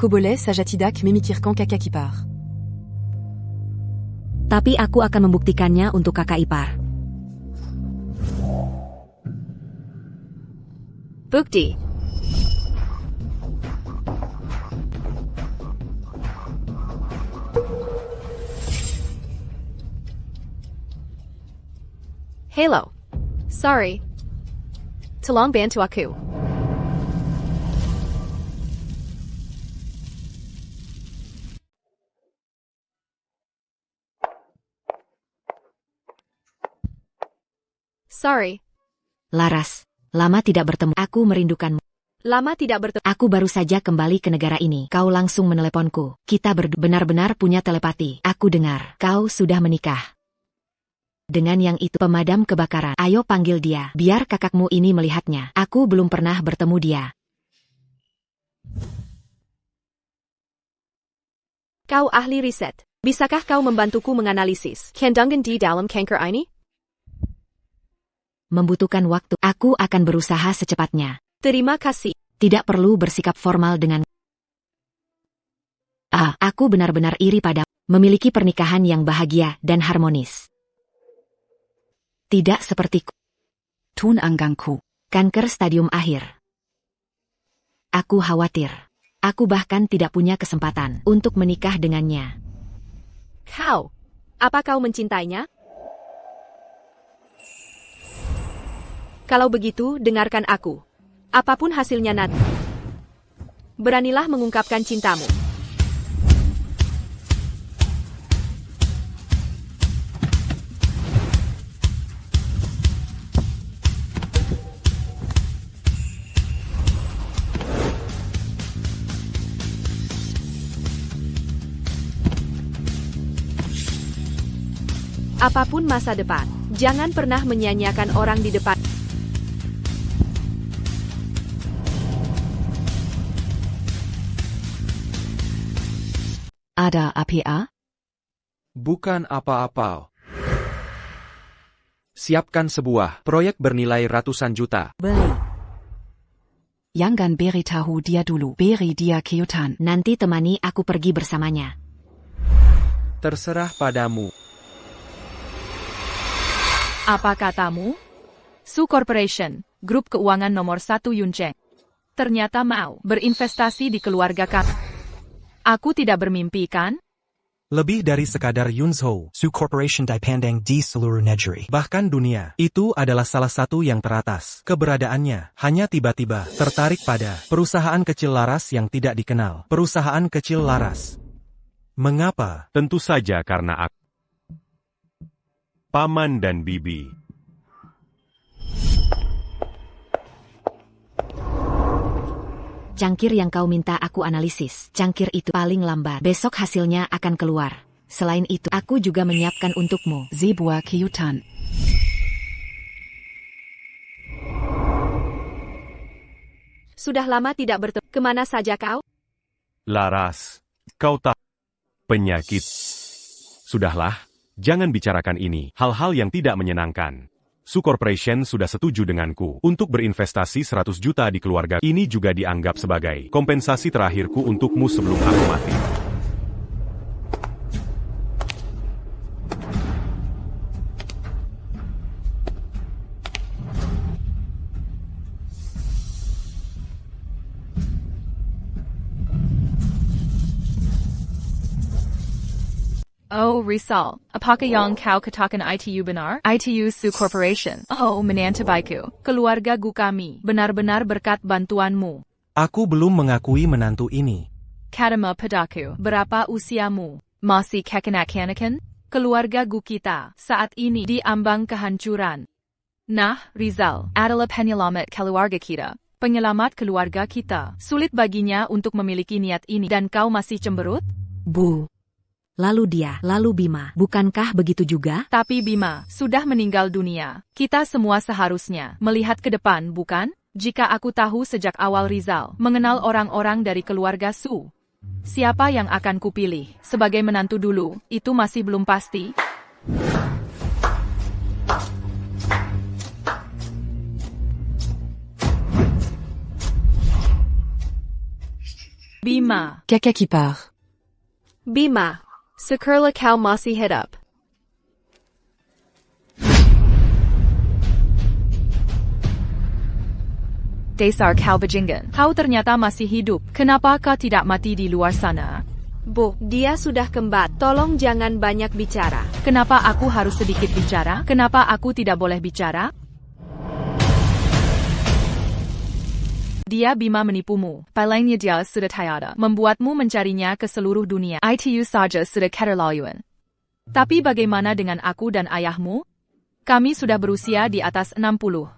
Kau boleh saja tidak memikirkan kakak ipar. Tapi aku akan membuktikannya untuk kakak ipar. Bukti. Halo. Sorry. Tolong bantu aku. Sorry. Laras, lama tidak bertemu. Aku merindukanmu. Lama tidak bertemu. Aku baru saja kembali ke negara ini. Kau langsung meneleponku. Kita benar-benar punya telepati. Aku dengar, kau sudah menikah. Dengan yang itu pemadam kebakaran. Ayo panggil dia, biar kakakmu ini melihatnya. Aku belum pernah bertemu dia. Kau ahli riset. Bisakah kau membantuku menganalisis kandungan di dalam kanker ini? Membutuhkan waktu. Aku akan berusaha secepatnya. Terima kasih. Tidak perlu bersikap formal dengan... Aku benar-benar iri pada memiliki pernikahan yang bahagia dan harmonis. Tidak sepertiku. Tonanggangku. Kanker stadium akhir. Aku khawatir. Aku bahkan tidak punya kesempatan untuk menikah dengannya. Kau. Apa kau mencintainya? Kalau begitu, dengarkan aku. Apapun hasilnya nanti, beranilah mengungkapkan cintamu. Apapun masa depan, jangan pernah menyia-nyiakan orang di depan. Ada apa? Bukan apa-apa. Siapkan sebuah proyek bernilai ratusan juta. Baik. Jangan beritahu dia dulu. Beri dia kejutan. Nanti temani aku pergi bersamanya. Terserah padamu. Apa katamu? Su Corporation, grup keuangan nomor 1 Yuncheng. Ternyata mau berinvestasi di keluarga kami. Aku tidak bermimpi kan? Lebih dari sekadar Yunzhou, Su Corporation dipandang di seluruh negeri. Bahkan dunia, itu adalah salah satu yang teratas. Keberadaannya hanya tiba-tiba tertarik pada perusahaan kecil laras yang tidak dikenal. Perusahaan kecil laras. Mengapa? Tentu saja karena aku. Paman dan Bibi. Cangkir yang kau minta aku analisis. Cangkir itu paling lambat. Besok hasilnya akan keluar. Selain itu, aku juga menyiapkan untukmu. Sebuah kejutan. Sudah lama tidak bertemu. Kemana saja kau? Laras, kau tak penyakit. Sudahlah, jangan bicarakan ini. Hal-hal yang tidak menyenangkan. Su Corporation sudah setuju denganku untuk berinvestasi 100 juta di keluarga. Ini juga dianggap sebagai kompensasi terakhirku untukmu sebelum aku mati. Oh, Rizal, apakah yang kau katakan ITU benar? ITU Su Corporation. Oh, menantu keluarga gu kami, benar-benar berkat bantuanmu. Aku belum mengakui menantu ini. Katama padaku, berapa usiamu? Masih kekanak-kanakan? Keluarga gu kita, saat ini di ambang kehancuran. Nah, Rizal, adalah penyelamat keluarga kita. Penyelamat keluarga kita. Sulit baginya untuk memiliki niat ini dan kau masih cemberut? Bu. Lalu dia, lalu Bima, bukankah begitu juga? Tapi Bima sudah meninggal dunia. Kita semua seharusnya melihat ke depan, bukan? Jika aku tahu sejak awal Rizal mengenal orang-orang dari keluarga Su, siapa yang akan kupilih sebagai menantu dulu, itu masih belum pasti. Bima. Caca qui part. Bima. Sekurla kau masih hidup. Dasar kau bajingan. Kau ternyata masih hidup. Kenapa kau tidak mati di luar sana? Bu, dia sudah kembali. Tolong jangan banyak bicara. Kenapa aku harus sedikit bicara? Kenapa aku tidak boleh bicara? Dia Bima menipumu. Palingnya dia sudah tiada. Membuatmu mencarinya ke seluruh dunia. ITU saja sudah keterlaluan. Tapi bagaimana dengan aku dan ayahmu? Kami sudah berusia di atas 60.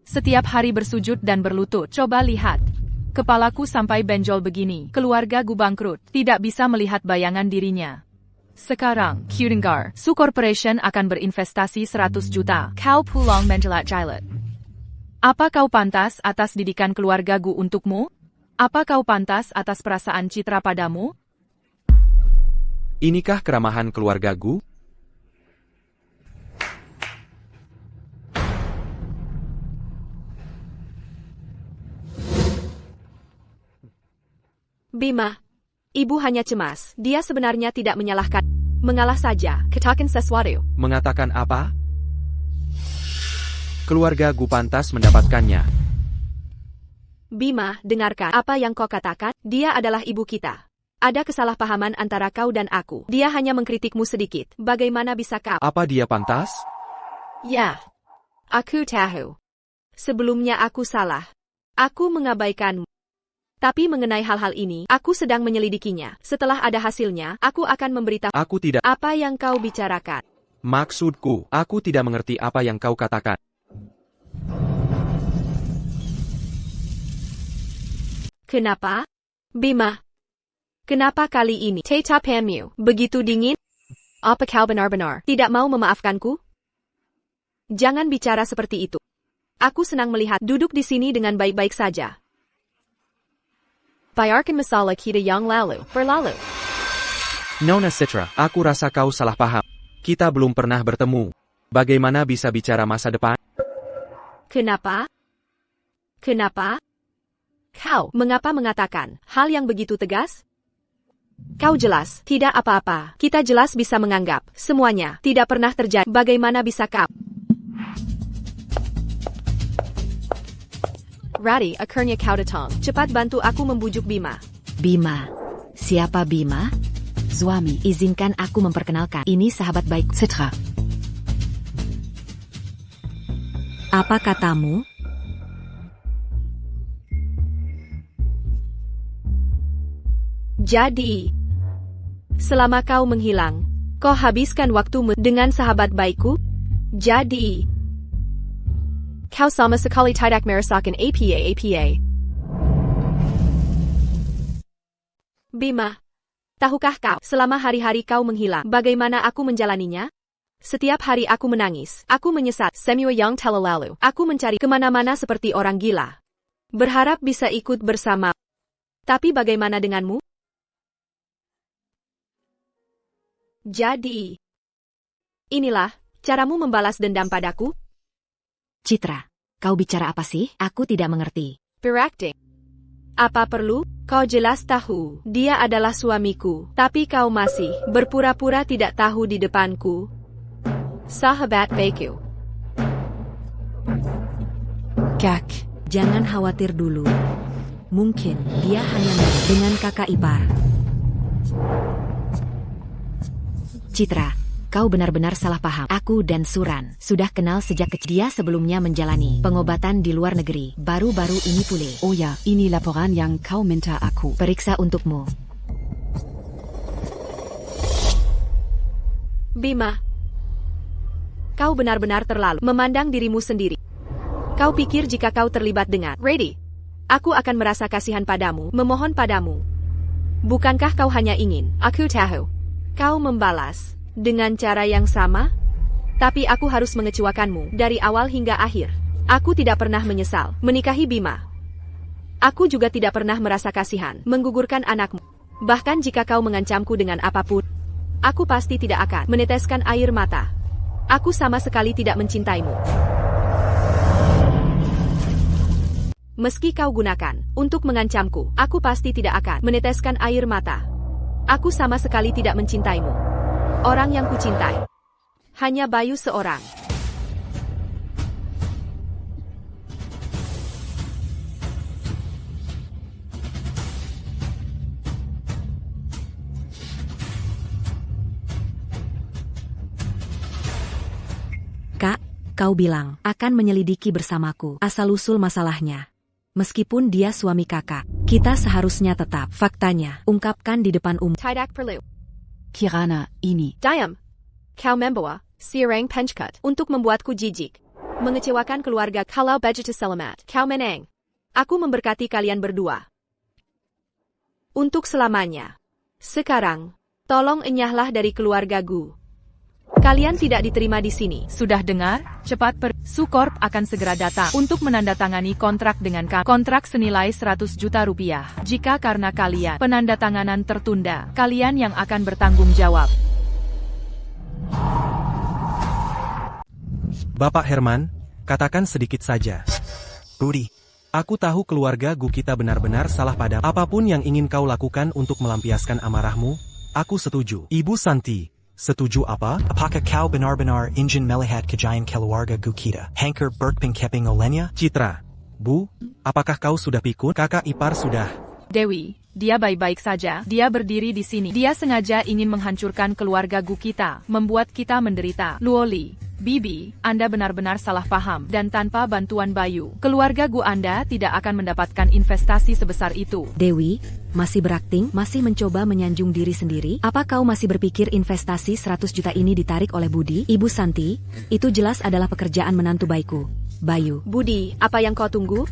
Setiap hari bersujud dan berlutut. Coba lihat. Kepalaku sampai benjol begini. Keluarga gu bangkrut. Tidak bisa melihat bayangan dirinya. Sekarang, Kudengar, Su Corporation akan berinvestasi 100 juta. Kau pulang menjelat-jelat. Apa kau pantas atas didikan keluarga gu untukmu? Apa kau pantas atas perasaan citra padamu? Inikah keramahan keluarga gu? Bima, ibu hanya cemas. Dia sebenarnya tidak menyalahkan. Mengalah saja, katakan sesuatu. Mengatakan apa? Keluarga gu pantas mendapatkannya. Bima, dengarkan apa yang kau katakan. Dia adalah ibu kita. Ada kesalahpahaman antara kau dan aku. Dia hanya mengkritikmu sedikit. Bagaimana bisa kau? Apa dia pantas? Ya, aku tahu. Sebelumnya aku salah. Aku mengabaikanmu. Tapi mengenai hal-hal ini, aku sedang menyelidikinya. Setelah ada hasilnya, aku akan memberitahu. Aku tidak. Apa yang kau bicarakan? Maksudku, aku tidak mengerti apa yang kau katakan. Kenapa? Bima. Kenapa kali ini tatapanmu begitu dingin? Apa kau benar-benar tidak mau memaafkanku? Jangan bicara seperti itu. Aku senang melihat duduk di sini dengan baik-baik saja. Bayarkan masalah kita yang berlalu. Nona Citra, aku rasa kau salah paham. Kita belum pernah bertemu. Bagaimana bisa bicara masa depan? Kenapa? Kenapa? Kau, mengapa mengatakan hal yang begitu tegas? Kau jelas, tidak apa-apa. Kita jelas bisa menganggap semuanya tidak pernah terjadi. Bagaimana bisa kau? Radi, akhirnya kau datang. Cepat bantu aku membujuk Bima. Bima. Siapa Bima? Suami, izinkan aku memperkenalkan. Ini sahabat baik Citra. Apa katamu? Jadi, selama kau menghilang, kau habiskan waktumu dengan sahabat baikku? Jadi, kau sama sekali tidak merasakan apa. Bima, tahukah kau, selama hari-hari kau menghilang, bagaimana aku menjalaninya? Setiap hari aku menangis, aku menyesal, semua yang telah lalu, aku mencari kemana-mana seperti orang gila. Berharap bisa ikut bersama. Tapi bagaimana denganmu? Jadi, inilah caramu membalas dendam padaku? Citra, kau bicara apa sih? Aku tidak mengerti. Berakting. Apa perlu? Kau jelas tahu, dia adalah suamiku, tapi kau masih berpura-pura tidak tahu di depanku. Sahabat baikku. Kak, jangan khawatir dulu. Mungkin dia hanya dengan kakak ipar. Citra, kau benar-benar salah paham. Aku dan Suran sudah kenal sejak kecil. Dia sebelumnya menjalani pengobatan di luar negeri. Baru-baru ini pulih. Oh ya, ini laporan yang kau minta aku periksa untukmu. Bima, kau benar-benar terlalu memandang dirimu sendiri. Kau pikir jika kau terlibat dengan Radi, aku akan merasa kasihan padamu, memohon padamu. Bukankah kau hanya ingin, aku tahu, kau membalas dengan cara yang sama? Tapi aku harus mengecewakanmu dari awal hingga akhir. Aku tidak pernah menyesal menikahi Bima. Aku juga tidak pernah merasa kasihan menggugurkan anakmu. Bahkan jika kau mengancamku dengan apapun, aku pasti tidak akan meneteskan air mata. Aku sama sekali tidak mencintaimu. Meski kau gunakan untuk mengancamku, aku pasti tidak akan meneteskan air mata. Aku sama sekali tidak mencintaimu. Orang yang kucintai hanya Bayu seorang. Kak, kau bilang akan menyelidiki bersamaku asal-usul masalahnya. Meskipun dia suami kakak, kita seharusnya tetap faktanya ungkapkan di depan umum. Tidak perlu. Kirana, ini. Diam. Kau membawa sirang penchkut untuk membuatku jijik. Mengecewakan keluarga. Kalau begitu selamat, kau menang. Aku memberkati kalian berdua. Untuk selamanya. Sekarang, tolong enyahlah dari keluargaku. Kalian tidak diterima di sini. Sudah dengar? Cepat Sukorp akan segera datang untuk menandatangani kontrak dengan kami. Kontrak senilai 100 juta rupiah. Jika karena kalian penandatanganan tertunda, kalian yang akan bertanggung jawab. Bapak Herman, katakan sedikit saja. Budi, aku tahu keluarga Gu kita benar-benar salah pada apapun yang ingin kau lakukan untuk melampiaskan amarahmu, aku setuju. Ibu Santi, setuju apa? Apakah kau benar-benar ingin melihat kejayaan keluarga Gu kita? Hankar berpengkeping olehnya? Citra, Bu, apakah kau sudah pikun? Kakak ipar sudah. Dewi, dia baik-baik saja. Dia berdiri di sini. Dia sengaja ingin menghancurkan keluarga Gu kita, membuat kita menderita. Luoli, Bibi, Anda benar-benar salah paham. Dan tanpa bantuan Bayu, keluarga Gu Anda tidak akan mendapatkan investasi sebesar itu. Dewi, masih berakting? Masih mencoba menyanjung diri sendiri? Apa kau masih berpikir investasi 100 juta ini ditarik oleh Budi? Ibu Santi, itu jelas adalah pekerjaan menantu baikku. Bayu. Budi, apa yang kau tunggu?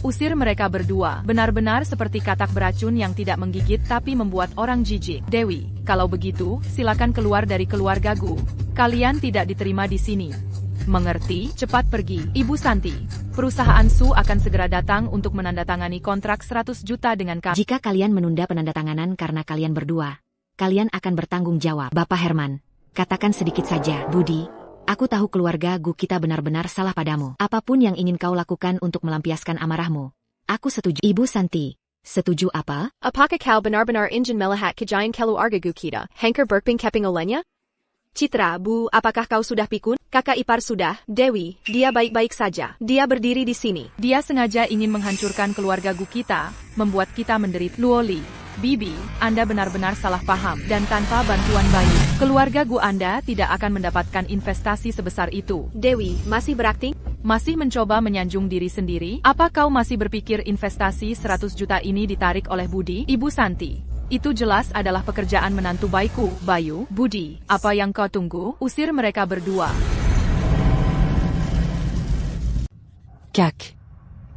Usir mereka berdua, benar-benar seperti katak beracun yang tidak menggigit tapi membuat orang jijik. Dewi, kalau begitu, silakan keluar dari keluarga Gu. Kalian tidak diterima di sini. Mengerti? Cepat pergi. Ibu Santi, perusahaan Su akan segera datang untuk menandatangani kontrak 100 juta dengan kami. Jika kalian menunda penandatanganan karena kalian berdua, kalian akan bertanggung jawab. Bapak Herman, katakan sedikit saja. Budi, aku tahu keluarga Gu kita benar-benar salah padamu. Apapun yang ingin kau lakukan untuk melampiaskan amarahmu, Aku setuju. Ibu Santi, setuju apa? Apakah kau benar-benar ingin melihat kejayaan keluarga kita, Hanker Berkping Keping olehnya? Citra, Bu, apakah kau sudah pikun? Kakak ipar sudah. Dewi, dia baik-baik saja. Dia berdiri di sini. Dia sengaja ingin menghancurkan keluarga Gu kita, membuat kita menderita. Luoli, Bibi, Anda benar-benar salah paham, dan tanpa bantuan Bayu, keluarga Gu Anda tidak akan mendapatkan investasi sebesar itu. Dewi, masih berakting? Masih mencoba menyanjung diri sendiri? Apa kau masih berpikir investasi 100 juta ini ditarik oleh Budi? Ibu Santi, itu jelas adalah pekerjaan menantu baikku, Bayu. Budi, apa yang kau tunggu? Usir mereka berdua. Kak.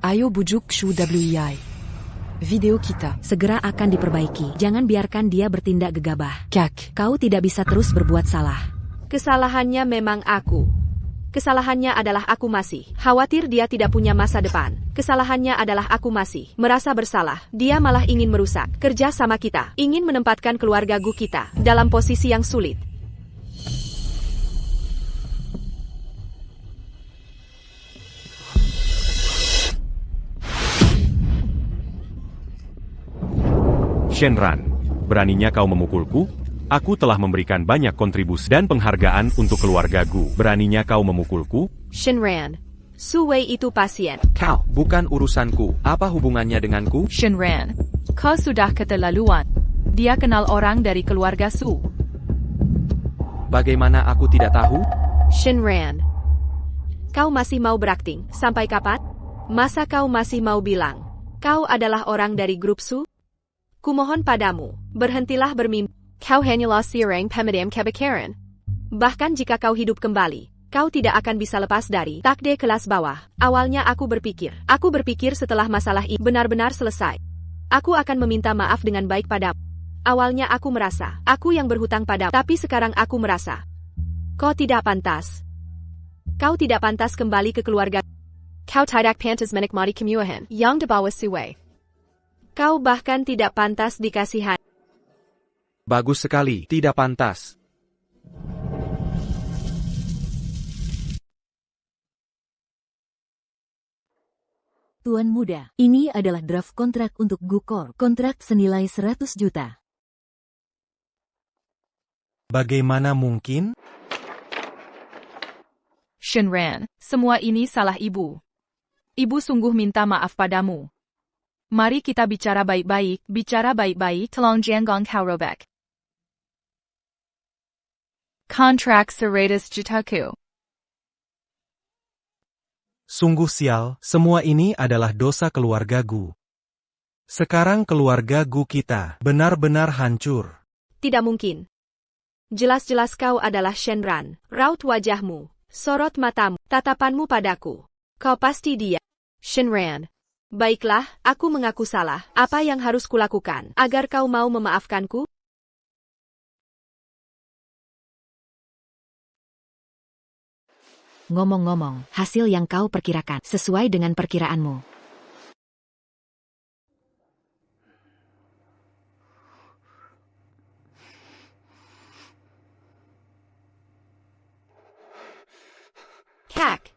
Ayo bujuk Shu WI. Video kita. Segera akan diperbaiki. Jangan biarkan dia bertindak gegabah. Kak. Kau tidak bisa terus berbuat salah. Kesalahannya memang aku. Kesalahannya adalah aku masih khawatir dia tidak punya masa depan. Kesalahannya adalah aku masih merasa bersalah. Dia malah ingin merusak kerja sama kita. Ingin menempatkan keluarga Gu kita dalam posisi yang sulit. Shenran, beraninya kau memukulku? Aku telah memberikan banyak kontribusi dan penghargaan untuk keluarga Gu. Beraninya kau memukulku? Shenran, Su Wei itu pasien. Kau, bukan urusanku. Apa hubungannya denganku? Shenran, kau sudah keterlaluan. Dia kenal orang dari keluarga Su. Bagaimana aku tidak tahu? Shenran, kau masih mau berakting? Sampai kapan? Masa kau masih mau bilang kau adalah orang dari grup Su? Kumohon padamu, berhentilah bermimpi. Kau hanyalah seorang pemadam kebakaran. Bahkan jika kau hidup kembali, kau tidak akan bisa lepas dari takde kelas bawah. Awalnya aku berpikir setelah masalah ini benar-benar selesai, aku akan meminta maaf dengan baik padamu. Awalnya aku merasa, aku yang berhutang padamu. Tapi sekarang aku merasa, kau tidak pantas. Kau tidak pantas kembali ke keluarga. Kau tidak pantas menikmati kemewahan yang di bawah Su Wei. Kau bahkan tidak pantas dikasihan. Bagus sekali, tidak pantas. Tuan muda, ini adalah draft kontrak untuk Gukor. Kontrak senilai 100 juta. Bagaimana mungkin? Shenran, semua ini salah ibu. Ibu sungguh minta maaf padamu. Mari kita bicara baik-baik, tolong jangan kau robek. Kontrak 100 jutaku. Sungguh sial, semua ini adalah dosa keluarga Gu. Sekarang keluarga Gu kita benar-benar hancur. Tidak mungkin. Jelas-jelas kau adalah Shenran. Raut wajahmu, sorot matamu, tatapanmu padaku. Kau pasti dia. Shenran. Baiklah, aku mengaku salah. Apa yang harus kulakukan agar kau mau memaafkanku? Ngomong-ngomong, hasil yang kau perkirakan sesuai dengan perkiraanmu. Kak.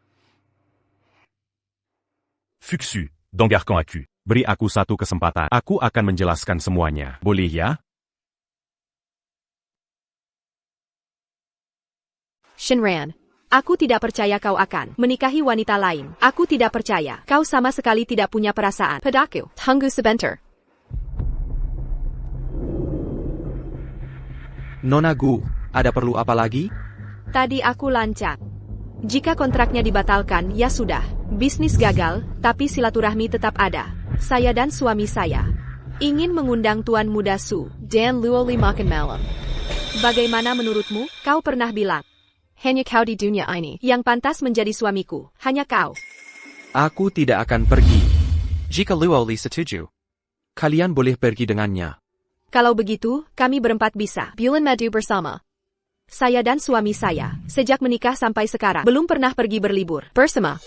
Fuxu, Donggarkan aku. Beri aku satu kesempatan. Aku akan menjelaskan semuanya. Boleh ya? Shenran. Aku tidak percaya kau akan menikahi wanita lain. Aku tidak percaya. Kau sama sekali tidak punya perasaan padaku. Tunggu sebentar. Nona Gu, ada perlu apa lagi? Tadi aku lancang. Jika kontraknya dibatalkan, ya sudah. Bisnis gagal, tapi silaturahmi tetap ada. Saya dan suami saya ingin mengundang Tuan Muda Su dan Luoli makan malam. Bagaimana menurutmu? Kau pernah bilang, hanya kau di dunia ini yang pantas menjadi suamiku. Hanya kau. Aku tidak akan pergi. Jika Luoli setuju, kalian boleh pergi dengannya. Kalau begitu, kami berempat bisa bulan madu bersama. Saya dan suami saya, sejak menikah sampai sekarang, belum pernah pergi berlibur bersama.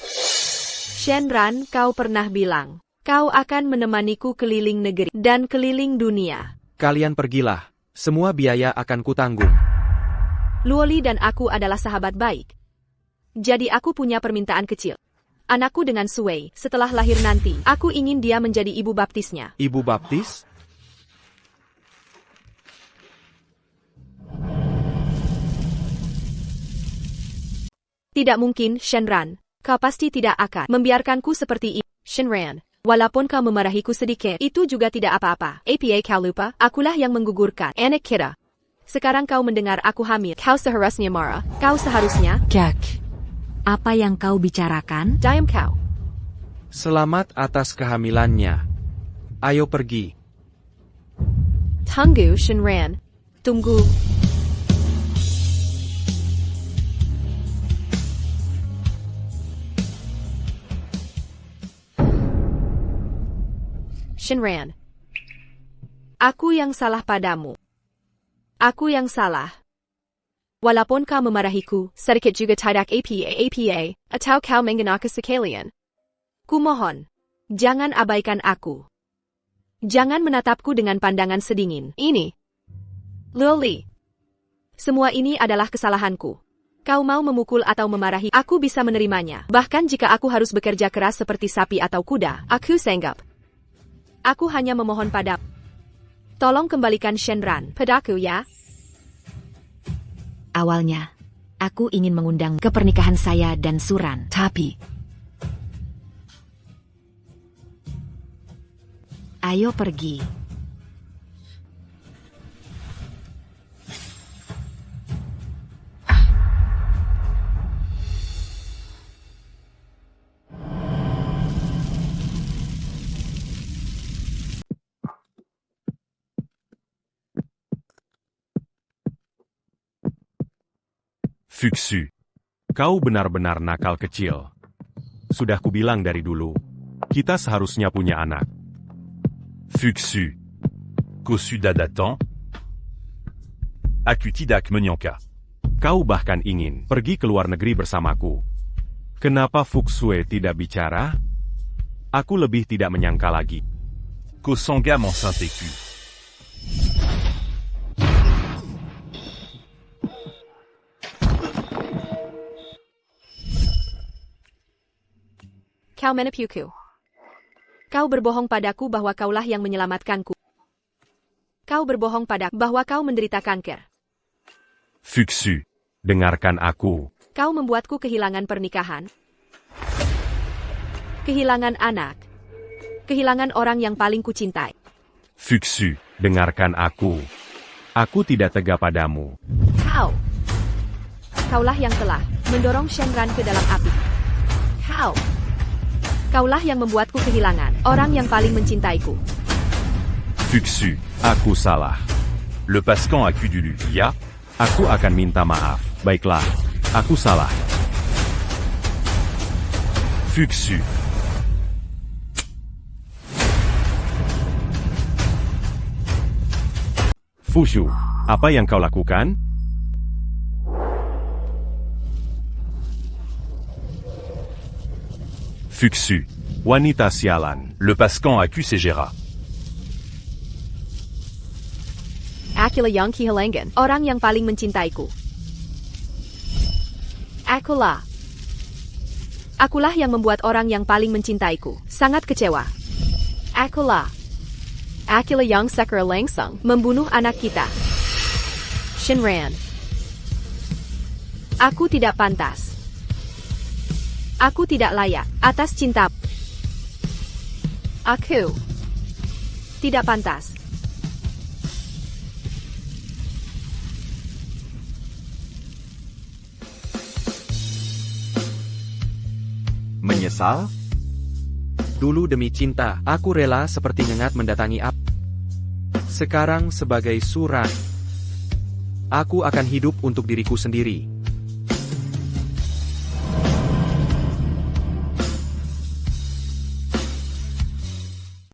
Shenran, kau pernah bilang, kau akan menemaniku keliling negeri dan keliling dunia. Kalian pergilah, semua biaya akan kutanggung. Luoli dan aku adalah sahabat baik. Jadi aku punya permintaan kecil. Anakku dengan Sui, setelah lahir nanti, aku ingin dia menjadi ibu baptisnya. Ibu baptis? Tidak mungkin, Shenran. Kau pasti tidak akan membiarkanku seperti ini. Shenran, walaupun kau memarahiku sedikit, itu juga tidak apa-apa. Apa kau lupa? Akulah yang menggugurkan anak kita. Sekarang kau mendengar aku hamil. Kau seharusnya marah. Kau seharusnya... Jack, apa yang kau bicarakan? Diam kau. Selamat atas kehamilannya. Ayo pergi. Tunggu, Shenran. Tunggu. Shenran. Aku yang salah padamu. Aku yang salah. Walaupun kau memarahiku, sedikit juga tidak apa, atau kau mengenalku sekalian. Kumohon, jangan abaikan aku. Jangan menatapku dengan pandangan sedingin. Ini. Loli. Semua ini adalah kesalahanku. Kau mau memukul atau memarahi, aku bisa menerimanya. Bahkan jika aku harus bekerja keras seperti sapi atau kuda, aku sanggup. Aku hanya memohon padamu. Tolong kembalikan Shenran padaku ya. Awalnya, aku ingin mengundang ke pernikahan saya dan Suran, tapi... Ayo pergi. Fuxu. Kau benar-benar nakal kecil. Sudah kubilang dari dulu, kita seharusnya punya anak. Fuxu. Kosuda datan. Akutidak menyanka. Kau bahkan ingin pergi ke luar negeri bersamaku. Kenapa Fuxue tidak bicara? Aku lebih tidak menyangka lagi. Kosanga mensanteku. Kau menipuku. Kau berbohong padaku bahwa kaulah yang menyelamatkanku. Kau berbohong padaku bahwa kau menderita kanker. Fuxu, dengarkan aku. Kau membuatku kehilangan pernikahan. Kehilangan anak. Kehilangan orang yang paling kucintai. Fuxu, dengarkan aku. Aku tidak tega padamu. Kaulah yang telah mendorong Shenran ke dalam api. Kaulah yang membuatku kehilangan orang yang paling mencintaiku. Fuxu, aku salah. Lepaskan aku dulu, ya? Aku akan minta maaf. Baiklah, aku salah. Fuxu. Fuxu, apa yang kau lakukan? Fuxu, wanita sialan. Lepaskan aku segera. Akulah yang kehilangan orang yang paling mencintaiku. Akulah yang membuat orang yang paling mencintaiku sangat kecewa. Akulah yang secara langsung membunuh anak kita. Shenran. Aku tidak pantas. Aku tidak layak atas cinta. Aku tidak pantas. Menyesal? Dulu demi cinta, aku rela seperti nyengat mendatangi api. Sekarang sebagai Suran, aku akan hidup untuk diriku sendiri.